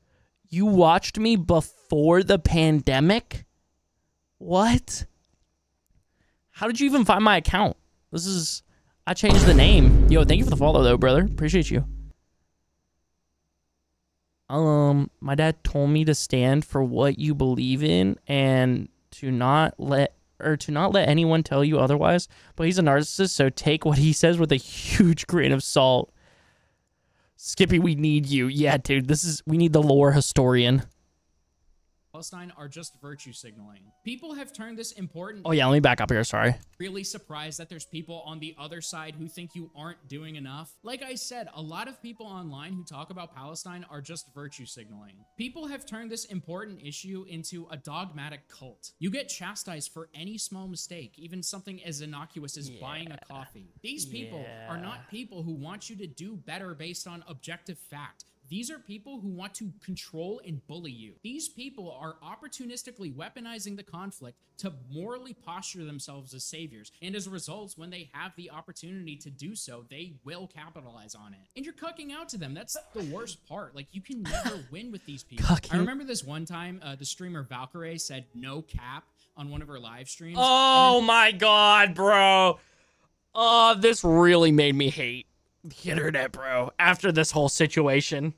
You watched me before the pandemic? What? How did you even find my account? I changed the name. Yo, thank you for the follow though, brother. Appreciate you. My dad told me to stand for what you believe in and to not let anyone tell you otherwise. But he's a narcissist, so take what he says with a huge grain of salt. Skippy, we need you. Yeah, dude, we need the lore historian. Palestine are just virtue signaling. People have turned this important. Oh yeah, let me back up here, sorry. Really surprised that there's people on the other side who think you aren't doing enough. Like I said, a lot of people online who talk about Palestine are just virtue signaling. People have turned this important issue into a dogmatic cult. You get chastised for any small mistake, even something as innocuous as buying a coffee. These people are not people who want you to do better based on objective fact. These are people who want to control and bully you. These people are opportunistically weaponizing the conflict to morally posture themselves as saviors. And as a result, when they have the opportunity to do so, they will capitalize on it. And you're cucking out to them. That's the worst part. Like, you can never win with these people. I remember this one time, the streamer Valkyrie said no cap on one of her live streams. Oh my God, bro. Oh, this really made me hate the internet, bro, after this whole situation.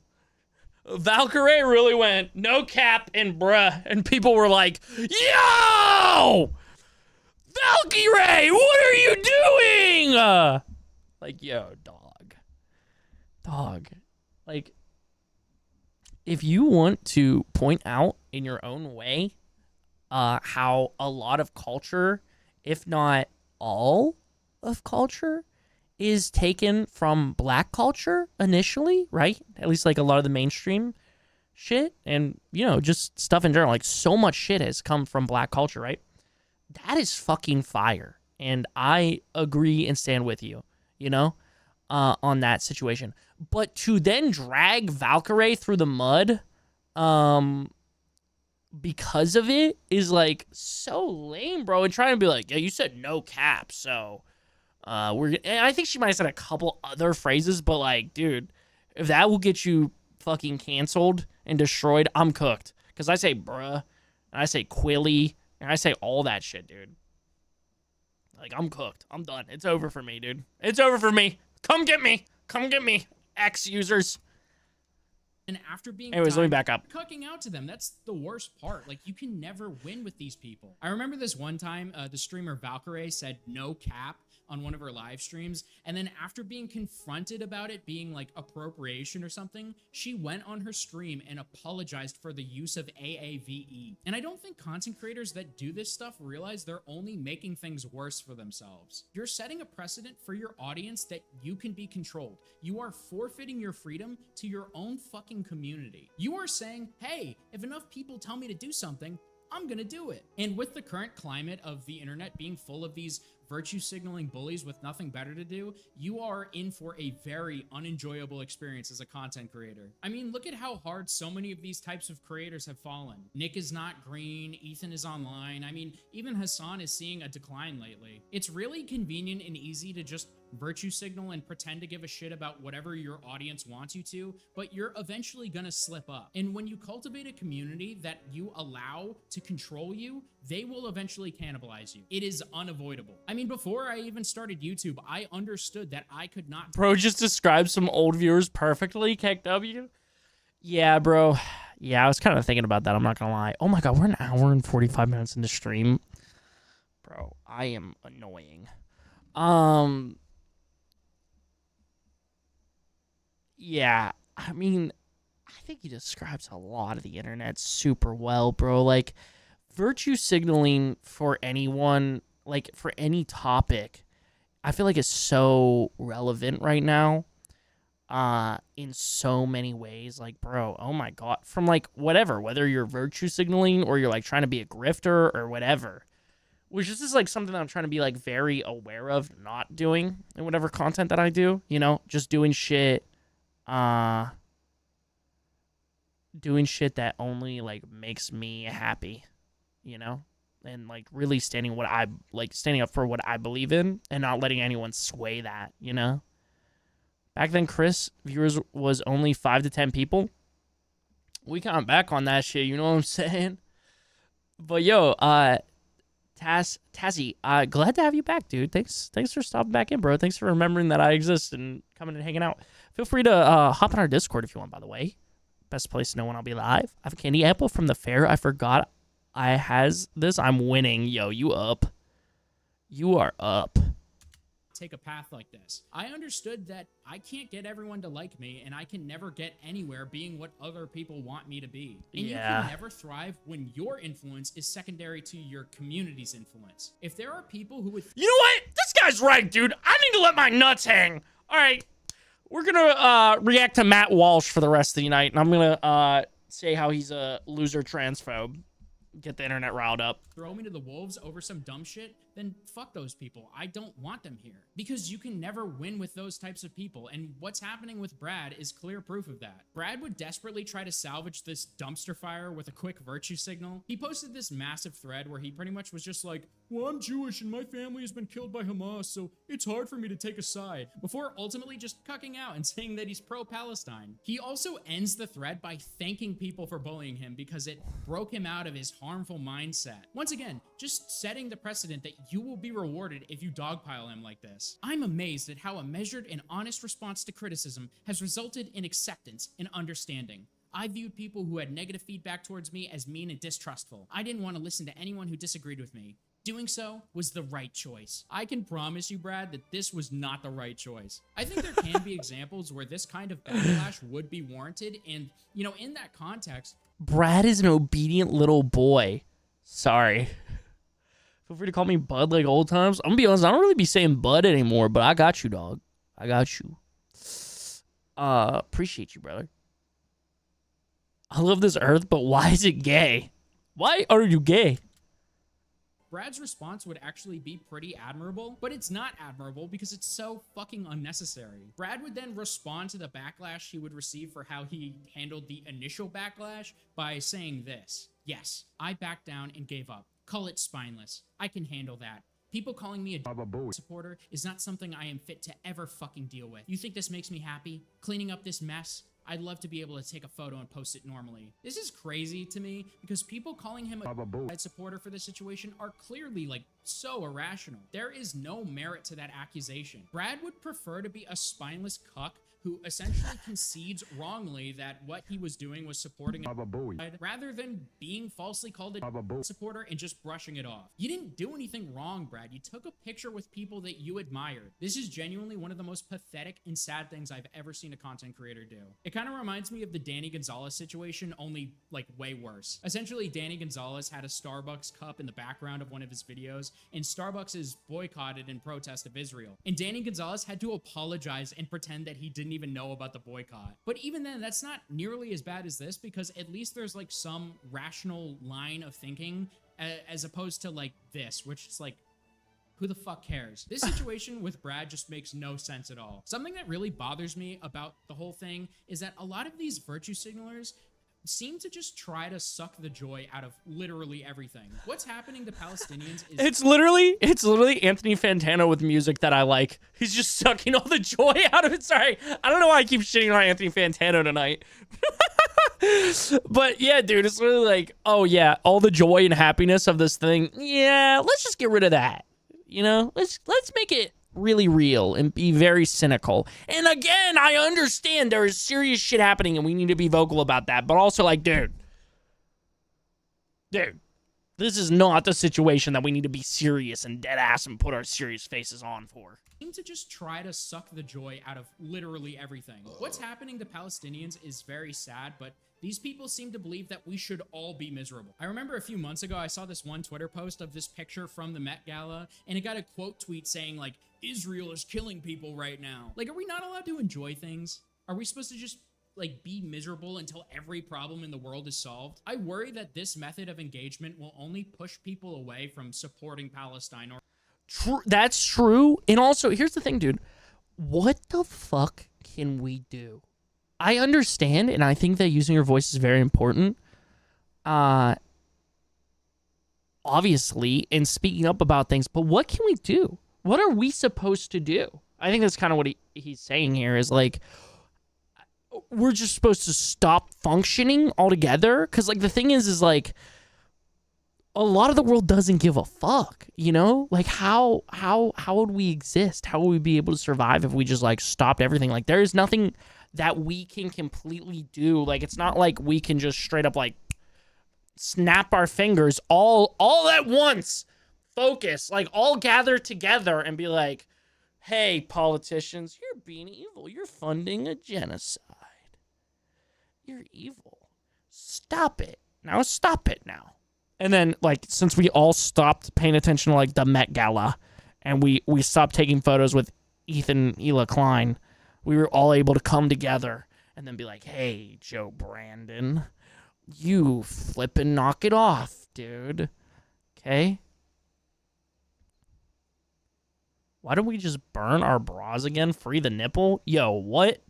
Valkyrie really went no cap and bruh, and people were like, yo, Valkyrie, what are you doing? Like, yo, dog, like, if you want to point out in your own way how a lot of culture, if not all of culture, is taken from black culture initially, right? At least like a lot of the mainstream shit and, you know, just stuff in general. Like, so much shit has come from black culture, right? That is fucking fire. And I agree and stand with you, you know, on that situation. But to then drag Valkyrie through the mud because of it is, like, so lame, bro. And trying to be like, yeah, you said no cap, so... and I think she might have said a couple other phrases, but like, dude, if that will get you fucking canceled and destroyed, I'm cooked. Because I say bruh, and I say quilly, and I say all that shit, dude. Like, I'm cooked. I'm done. It's over for me, dude. It's over for me. Come get me. Come get me, X users. And after being anyways, let me back up. Cucking out to them, that's the worst part. Like, you can never win with these people. I remember this one time, the streamer Valkyrie said no cap on one of her live streams, and then after being confronted about it being like appropriation or something, she went on her stream and apologized for the use of AAVE. And I don't think content creators that do this stuff realize they're only making things worse for themselves. You're setting a precedent for your audience that you can be controlled. You are forfeiting your freedom to your own fucking community. You are saying, hey, if enough people tell me to do something, I'm gonna do it. And with the current climate of the internet being full of these virtue signaling bullies with nothing better to do, you are in for a very unenjoyable experience as a content creator. I mean, look at how hard so many of these types of creators have fallen. Nick is not green, Ethan is online. I mean, even Hassan is seeing a decline lately. It's really convenient and easy to just virtue signal and pretend to give a shit about whatever your audience wants you to, but you're eventually gonna slip up. And when you cultivate a community that you allow to control you, they will eventually cannibalize you. It is unavoidable. I mean, before I even started YouTube, I understood that I could not— Bro just described some old viewers perfectly, KW. Yeah, bro. Yeah, I was kind of thinking about that, I'm not gonna lie. Oh my god, we're an hour and 45 minutes into stream. Bro, I am annoying. Yeah, I mean, I think he describes a lot of the internet super well, bro. Like, virtue signaling for anyone, like, for any topic, I feel like it's so relevant right now in so many ways. Like, bro, oh my God. From like whatever, whether you're virtue signaling or you're like trying to be a grifter or whatever. Which is just like something that I'm trying to be like very aware of not doing in whatever content that I do, you know, just doing shit that only like makes me happy, you know, and like really standing up for what I believe in and not letting anyone sway that, you know. Back then, Chris viewers was only 5 to 10 people. We count back on that shit, you know what I'm saying? But yo, Tazzy, glad to have you back, dude. Thanks for stopping back in, bro. Thanks for remembering that I exist and coming and hanging out. Feel free to hop on our Discord if you want, by the way. Best place to know when I'll be live. I have a candy apple from the fair. I forgot I has this. I'm winning. Yo, you up. You are up. Take a path like this. I understood that I can't get everyone to like me, and I can never get anywhere being what other people want me to be. And you can never thrive when your influence is secondary to your community's influence. If there are people who would... You know what? This guy's right, dude. I need to let my nuts hang. All right. We're going to react to Matt Walsh for the rest of the night, and I'm going to say how he's a loser transphobe. Get the internet riled up. Throw me to the wolves over some dumb shit, then fuck those people. I don't want them here. Because you can never win with those types of people, and what's happening with Brad is clear proof of that. Brad would desperately try to salvage this dumpster fire with a quick virtue signal. He posted this massive thread where he pretty much was just like, well, I'm Jewish and my family has been killed by Hamas, so it's hard for me to take a side, before ultimately just cucking out and saying that he's pro-Palestine. He also ends the thread by thanking people for bullying him because it broke him out of his harmful mindset. Once again, just setting the precedent that you will be rewarded if you dogpile him like this. I'm amazed at how a measured and honest response to criticism has resulted in acceptance and understanding. I viewed people who had negative feedback towards me as mean and distrustful. I didn't want to listen to anyone who disagreed with me. Doing so was the right choice. I can promise you, Brad, that this was not the right choice. I think there can be examples where this kind of backlash would be warranted, and, you know, in that context... Brad is an obedient little boy. Sorry. Feel free to call me Bud like old times. I'm gonna be honest, I don't really be saying Bud anymore, but I got you, dog. I got you. Appreciate you, brother. I love this earth, but why is it gay? Why are you gay? Brad's response would actually be pretty admirable, but it's not admirable because it's so fucking unnecessary. Brad would then respond to the backlash he would receive for how he handled the initial backlash by saying this: yes, I backed down and gave up. Call it spineless. I can handle that. People calling me a supporter is not something I am fit to ever fucking deal with. You think this makes me happy? Cleaning up this mess? I'd love to be able to take a photo and post it normally. This is crazy to me because people calling him a supporter for this situation are clearly like so irrational. There is no merit to that accusation. Brad would prefer to be a spineless cuck who essentially concedes wrongly that what he was doing was supporting a rather than being falsely called a supporter and just brushing it off. You didn't do anything wrong, Brad. You took a picture with people that you admired. This is genuinely one of the most pathetic and sad things I've ever seen a content creator do. It kind of reminds me of the Danny Gonzalez situation, only like way worse. Essentially, Danny Gonzalez had a Starbucks cup in the background of one of his videos, and Starbucks is boycotted in protest of Israel. And Danny Gonzalez had to apologize and pretend that he didn't even know about the boycott. But even then, that's not nearly as bad as this, because at least there's like some rational line of thinking as opposed to like this, which is like, who the fuck cares? This situation with Brad just makes no sense at all. Something that really bothers me about the whole thing is that a lot of these virtue signalers seem to just try to suck the joy out of literally everything. What's happening to Palestinians is... It's literally Anthony Fantano with music that I like. He's just sucking all the joy out of it. Sorry, I don't know why I keep shitting on Anthony Fantano tonight. But yeah, dude, it's literally like, oh yeah, all the joy and happiness of this thing. Yeah, let's just get rid of that. You know, let's make it really real and be very cynical. And again, I understand there is serious shit happening and we need to be vocal about that. But also like, dude, This is not the situation that we need to be serious and dead ass and put our serious faces on for. Seem to just try to suck the joy out of literally everything. What's happening to Palestinians is very sad, but these people seem to believe that we should all be miserable. I remember a few months ago, I saw this one Twitter post of this picture from the Met Gala, and it got a quote tweet saying, like, Israel is killing people right now. Like, are we not allowed to enjoy things? Are we supposed to just, like, be miserable until every problem in the world is solved? I worry that this method of engagement will only push people away from supporting Palestine. Or True, that's true. And also, here's the thing, dude. What the fuck can we do? I understand, and I think that using your voice is very important. Obviously, in speaking up about things, but what can we do? What are we supposed to do? I think that's kind of what he's saying here is like, we're just supposed to stop functioning altogether. Because like the thing is like, a lot of the world doesn't give a fuck, you know? Like how would we exist? How would we be able to survive if we just like stopped everything? Like there is nothing that we can completely do. Like it's not like we can just straight up like snap our fingers all at once, focus, like all gather together and be like, hey, politicians, you're being evil. You're funding a genocide. You're evil. Stop it. Now stop it now. And then, like, since we all stopped paying attention to, like, the Met Gala and we stopped taking photos with Hila Klein, we were all able to come together and then be like, hey, Joe Brandon, you flippin' knock it off, dude. Okay? Why don't we just burn our bras again? Free the nipple? Yo, what?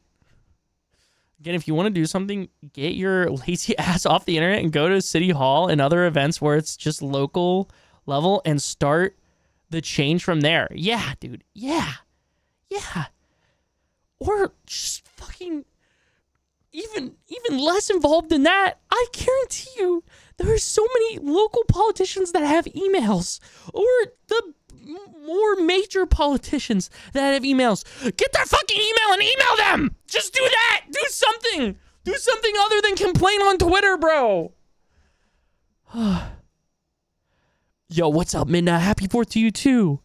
Again, if you want to do something, get your lazy ass off the internet and go to City Hall and other events where it's just local level and start the change from there. Yeah, dude. Yeah. Yeah. Or just fucking even less involved than that. I guarantee you there are so many local politicians that have emails, or the more major politicians that have emails. Get their fucking email and email them. Just do that. Do something. Do something other than complain on Twitter, bro. Yo, what's up, Midnight? Happy 4th to you, too.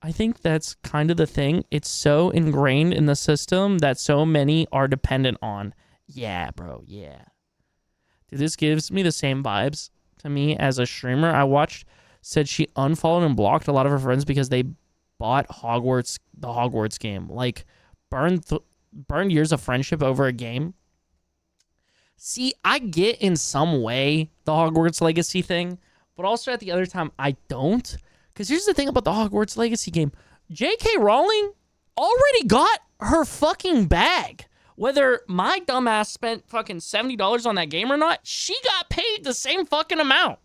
I think that's kind of the thing. It's so ingrained in the system that so many are dependent on. Yeah, bro. Yeah. Dude, this gives me the same vibes to me as a streamer I watched. Said she unfollowed and blocked a lot of her friends because they bought the Hogwarts game. Like, burned years of friendship over a game. See, I get in some way the Hogwarts Legacy thing, but also at the other time, I don't. Because here's the thing about the Hogwarts Legacy game. J.K. Rowling already got her fucking bag. Whether my dumbass spent fucking $70 on that game or not, she got paid the same fucking amount.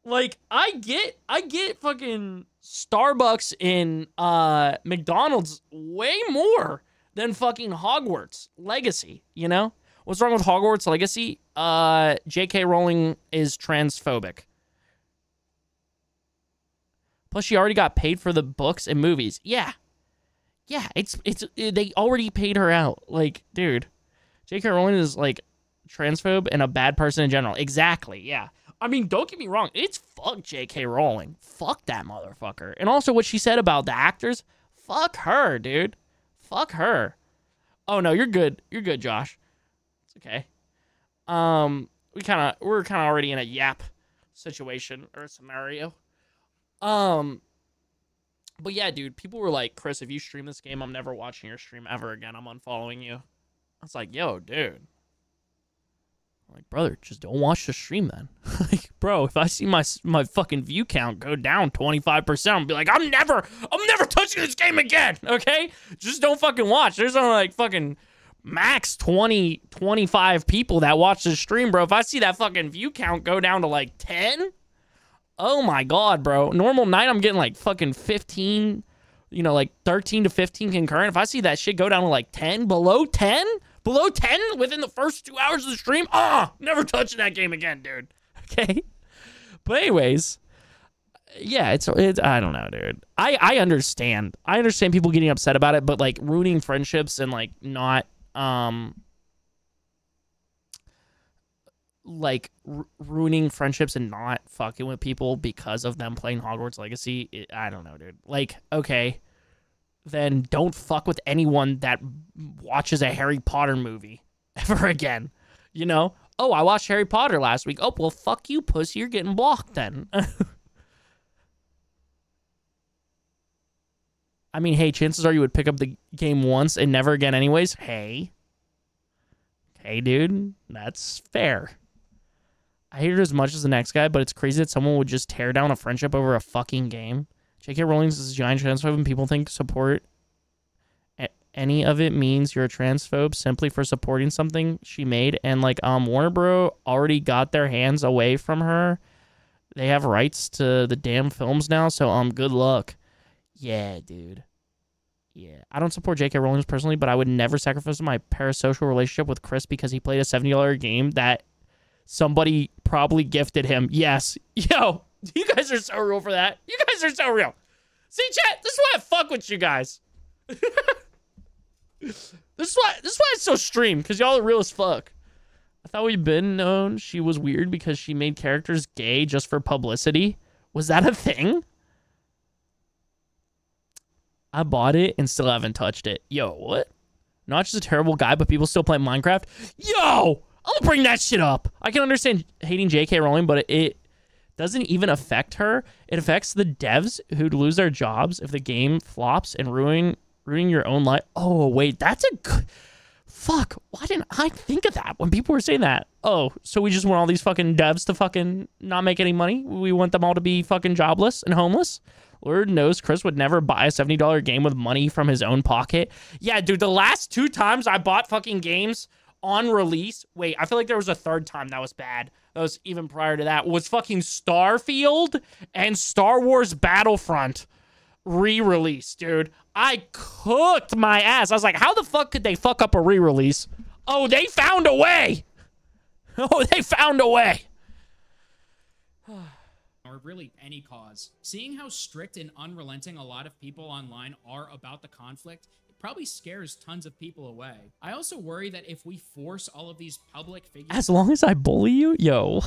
Like, I get fucking Starbucks in McDonald's way more than fucking Hogwarts Legacy, you know? What's wrong with Hogwarts Legacy? J.K. Rowling is transphobic. Plus, she already got paid for the books and movies. Yeah. Yeah, they already paid her out. Like, dude, J.K. Rowling is, like, transphobe and a bad person in general. Exactly, yeah. I mean, don't get me wrong. It's fuck J.K. Rowling. Fuck that motherfucker. And also what she said about the actors. Fuck her, dude. Fuck her. Oh, no, you're good. You're good, Josh. It's okay. We're kind of already in a yap situation or scenario. But yeah, dude, people were like, Chris, if you stream this game, I'm never watching your stream ever again. I'm unfollowing you. I was like, yo, dude. I'm like, brother, just don't watch the stream then. Like, bro, if I see my fucking view count go down 25%, I'll be like, I'm never touching this game again, okay? Just don't fucking watch. There's only like fucking max 20, 25 people that watch the stream, bro. If I see that fucking view count go down to like 10, oh my God, bro. Normal night, I'm getting like fucking 15, you know, like 13 to 15 concurrent. If I see that shit go down to like 10, below 10 within the first 2 hours of the stream, never touching that game again, dude. Okay? But anyways, yeah, it's I don't know, dude. I understand. I understand people getting upset about it, but like ruining friendships and like not like ruining friendships and not fucking with people because of them playing Hogwarts Legacy, I don't know, dude. Like, okay, then don't fuck with anyone that watches a Harry Potter movie ever again. You know? Oh, I watched Harry Potter last week. Oh, well, fuck you, pussy. You're getting blocked then. I mean, hey, chances are you would pick up the game once and never again anyways. Hey, dude, that's fair. I hate it as much as the next guy, but it's crazy that someone would just tear down a friendship over a fucking game. J.K. Rowling's is a giant transphobe, and people think support any of it means you're a transphobe simply for supporting something she made. And like, Warner Bros. Already got their hands away from her. They have rights to the damn films now, so good luck. Yeah, dude. Yeah, I don't support J.K. Rowling personally, but I would never sacrifice my parasocial relationship with Chris because he played a $70 game that somebody probably gifted him. Yes. Yo, you guys are so real for that. You guys are so real. See, chat, this is why I fuck with you guys. This is why it's so stream, because y'all are real as fuck. I thought we'd been known she was weird because she made characters gay just for publicity. Was that a thing? I bought it and still haven't touched it. Yo, what? Not just a terrible guy, but people still play Minecraft? Yo! I'll bring that shit up. I can understand hating J.K. Rowling, but it doesn't even affect her. It affects the devs who'd lose their jobs if the game flops and ruining your own life. Oh, wait, that's a good... Fuck, why didn't I think of that when people were saying that? Oh, so we just want all these fucking devs to fucking not make any money? We want them all to be fucking jobless and homeless? Lord knows Chris would never buy a $70 game with money from his own pocket. Yeah, dude, the last 2 times I bought fucking games on release... Wait, I feel like there was a third time that was bad. That was even prior to that. Was fucking Starfield and Star Wars Battlefront re-release, dude. I cooked my ass. I was like, how the fuck could they fuck up a re-release? Oh, they found a way. Oh, they found a way. Or really any cause. Seeing how strict and unrelenting a lot of people online are about the conflict, it probably scares tons of people away. I also worry that if we force all of these public figures... As long as I bully you? Yo.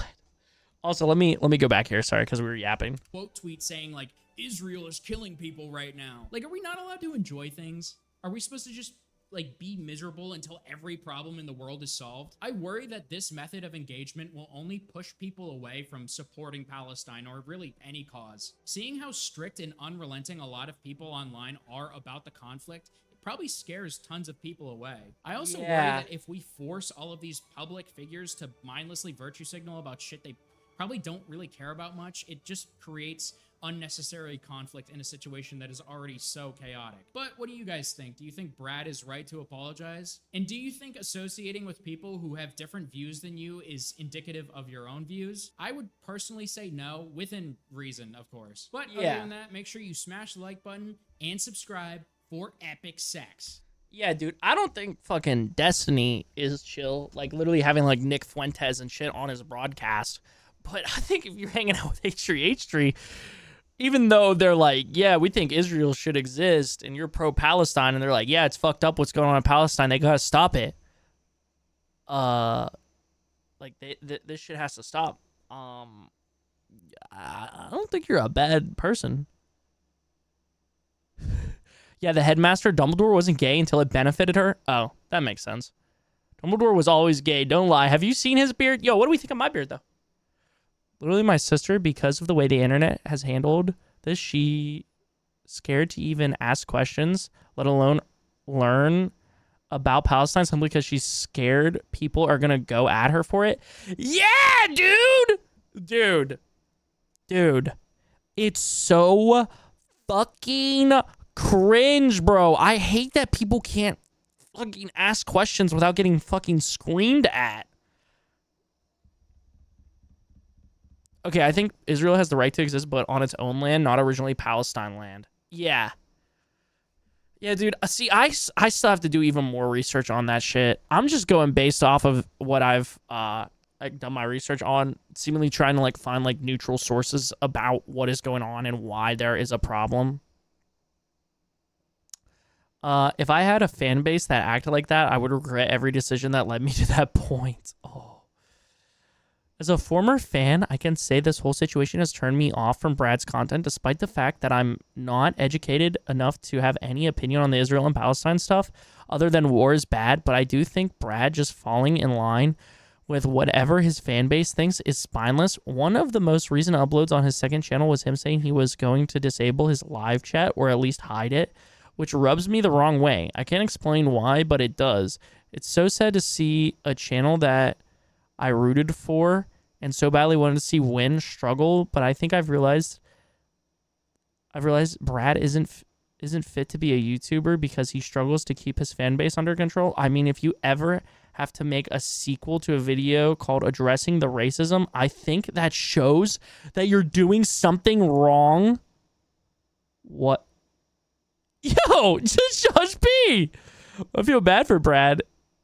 Also, let me go back here. Sorry, because we were yapping. Quote tweet saying, like, Israel is killing people right now. Like, are we not allowed to enjoy things? Are we supposed to just, like, be miserable until every problem in the world is solved? I worry that this method of engagement will only push people away from supporting Palestine or really any cause. Seeing how strict and unrelenting a lot of people online are about the conflict, it probably scares tons of people away. I also worry that if we force all of these public figures to mindlessly virtue signal about shit they probably don't really care about much, it just creates unnecessary conflict in a situation that is already so chaotic. But what do you guys think? Do you think Brad is right to apologize? And do you think associating with people who have different views than you is indicative of your own views? I would personally say no, within reason, of course. But other than that, make sure you smash the like button and subscribe for epic sex. Yeah, dude, I don't think fucking Destiny is chill. Like, literally having, like, Nick Fuentes and shit on his broadcast. But I think if you're hanging out with H3, even though they're like, yeah, we think Israel should exist, and you're pro-Palestine, and they're like, yeah, it's fucked up what's going on in Palestine, they gotta stop it. Like, this shit has to stop. I don't think you're a bad person. Yeah, the headmaster, Dumbledore, wasn't gay until it benefited her. Oh, that makes sense. Dumbledore was always gay, don't lie. Have you seen his beard? Yo, what do we think of my beard, though? Literally, my sister, because of the way the internet has handled this, she scared to even ask questions, let alone learn about Palestine, simply because she's scared people are going to go at her for it. Yeah, dude! Dude. It's so fucking cringe, bro. I hate that people can't fucking ask questions without getting fucking screamed at. Okay, I think Israel has the right to exist, but on its own land, not originally Palestine land. Yeah. Yeah, dude. See, I still have to do even more research on that shit. I'm just going based off of what I've like done my research on, seemingly trying to like find like neutral sources about what is going on and why there is a problem. If I had a fan base that acted like that, I would regret every decision that led me to that point. Oh. As a former fan, I can say this whole situation has turned me off from Brad's content, despite the fact that I'm not educated enough to have any opinion on the Israel and Palestine stuff, other than war is bad. But I do think Brad just falling in line with whatever his fan base thinks is spineless. One of the most recent uploads on his second channel was him saying he was going to disable his live chat or at least hide it, which rubs me the wrong way. I can't explain why, but it does. It's so sad to see a channel that I rooted for and so badly wanted to see win struggle, but I think I've realized Brad isn't fit to be a YouTuber because he struggles to keep his fan base under control. I mean, if you ever have to make a sequel to a video called Addressing the Racism, I think that shows that you're doing something wrong. What? Yo, just Josh B. I feel bad for Brad.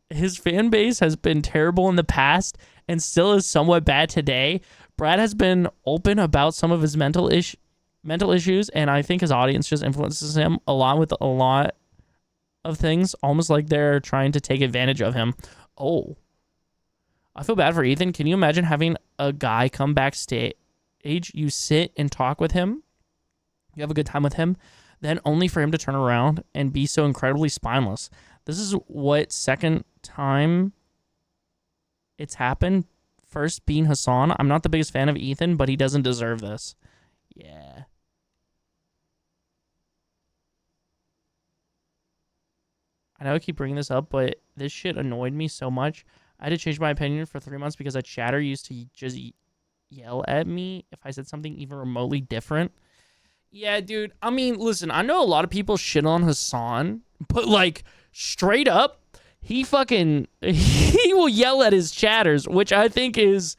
His fan base has been terrible in the past and still is somewhat bad today. Brad has been open about some of his mental issues, and I think his audience just influences him a lot with a lot of things, almost like they're trying to take advantage of him. Oh, I feel bad for Ethan. Can you imagine having a guy come backstage, you sit and talk with him, you have a good time with him, then only for him to turn around and be so incredibly spineless? This is what second time it's happened. First being Hassan. I'm not the biggest fan of Ethan, but he doesn't deserve this. Yeah. I know I keep bringing this up, but this shit annoyed me so much. I had to change my opinion for 3 months because a chatter used to just yell at me if I said something even remotely different. Yeah, dude. I mean, listen, I know a lot of people shit on Hassan, but like straight up, he will yell at his chatters, which I think's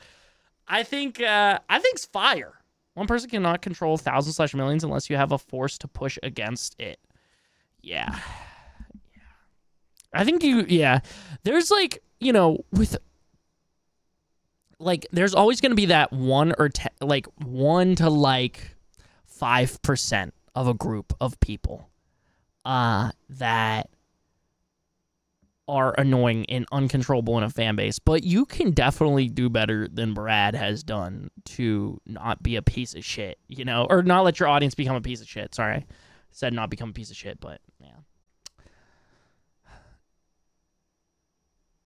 fire. One person cannot control thousands / millions unless you have a force to push against it. Yeah. I think there's like, you know, with like, there's always going to be that 1 to 5% of a group of people that are annoying and uncontrollable in a fan base, but you can definitely do better than Brad has done to not be a piece of shit, you know, or not let your audience become a piece of shit. Sorry, I said not become a piece of shit, but yeah.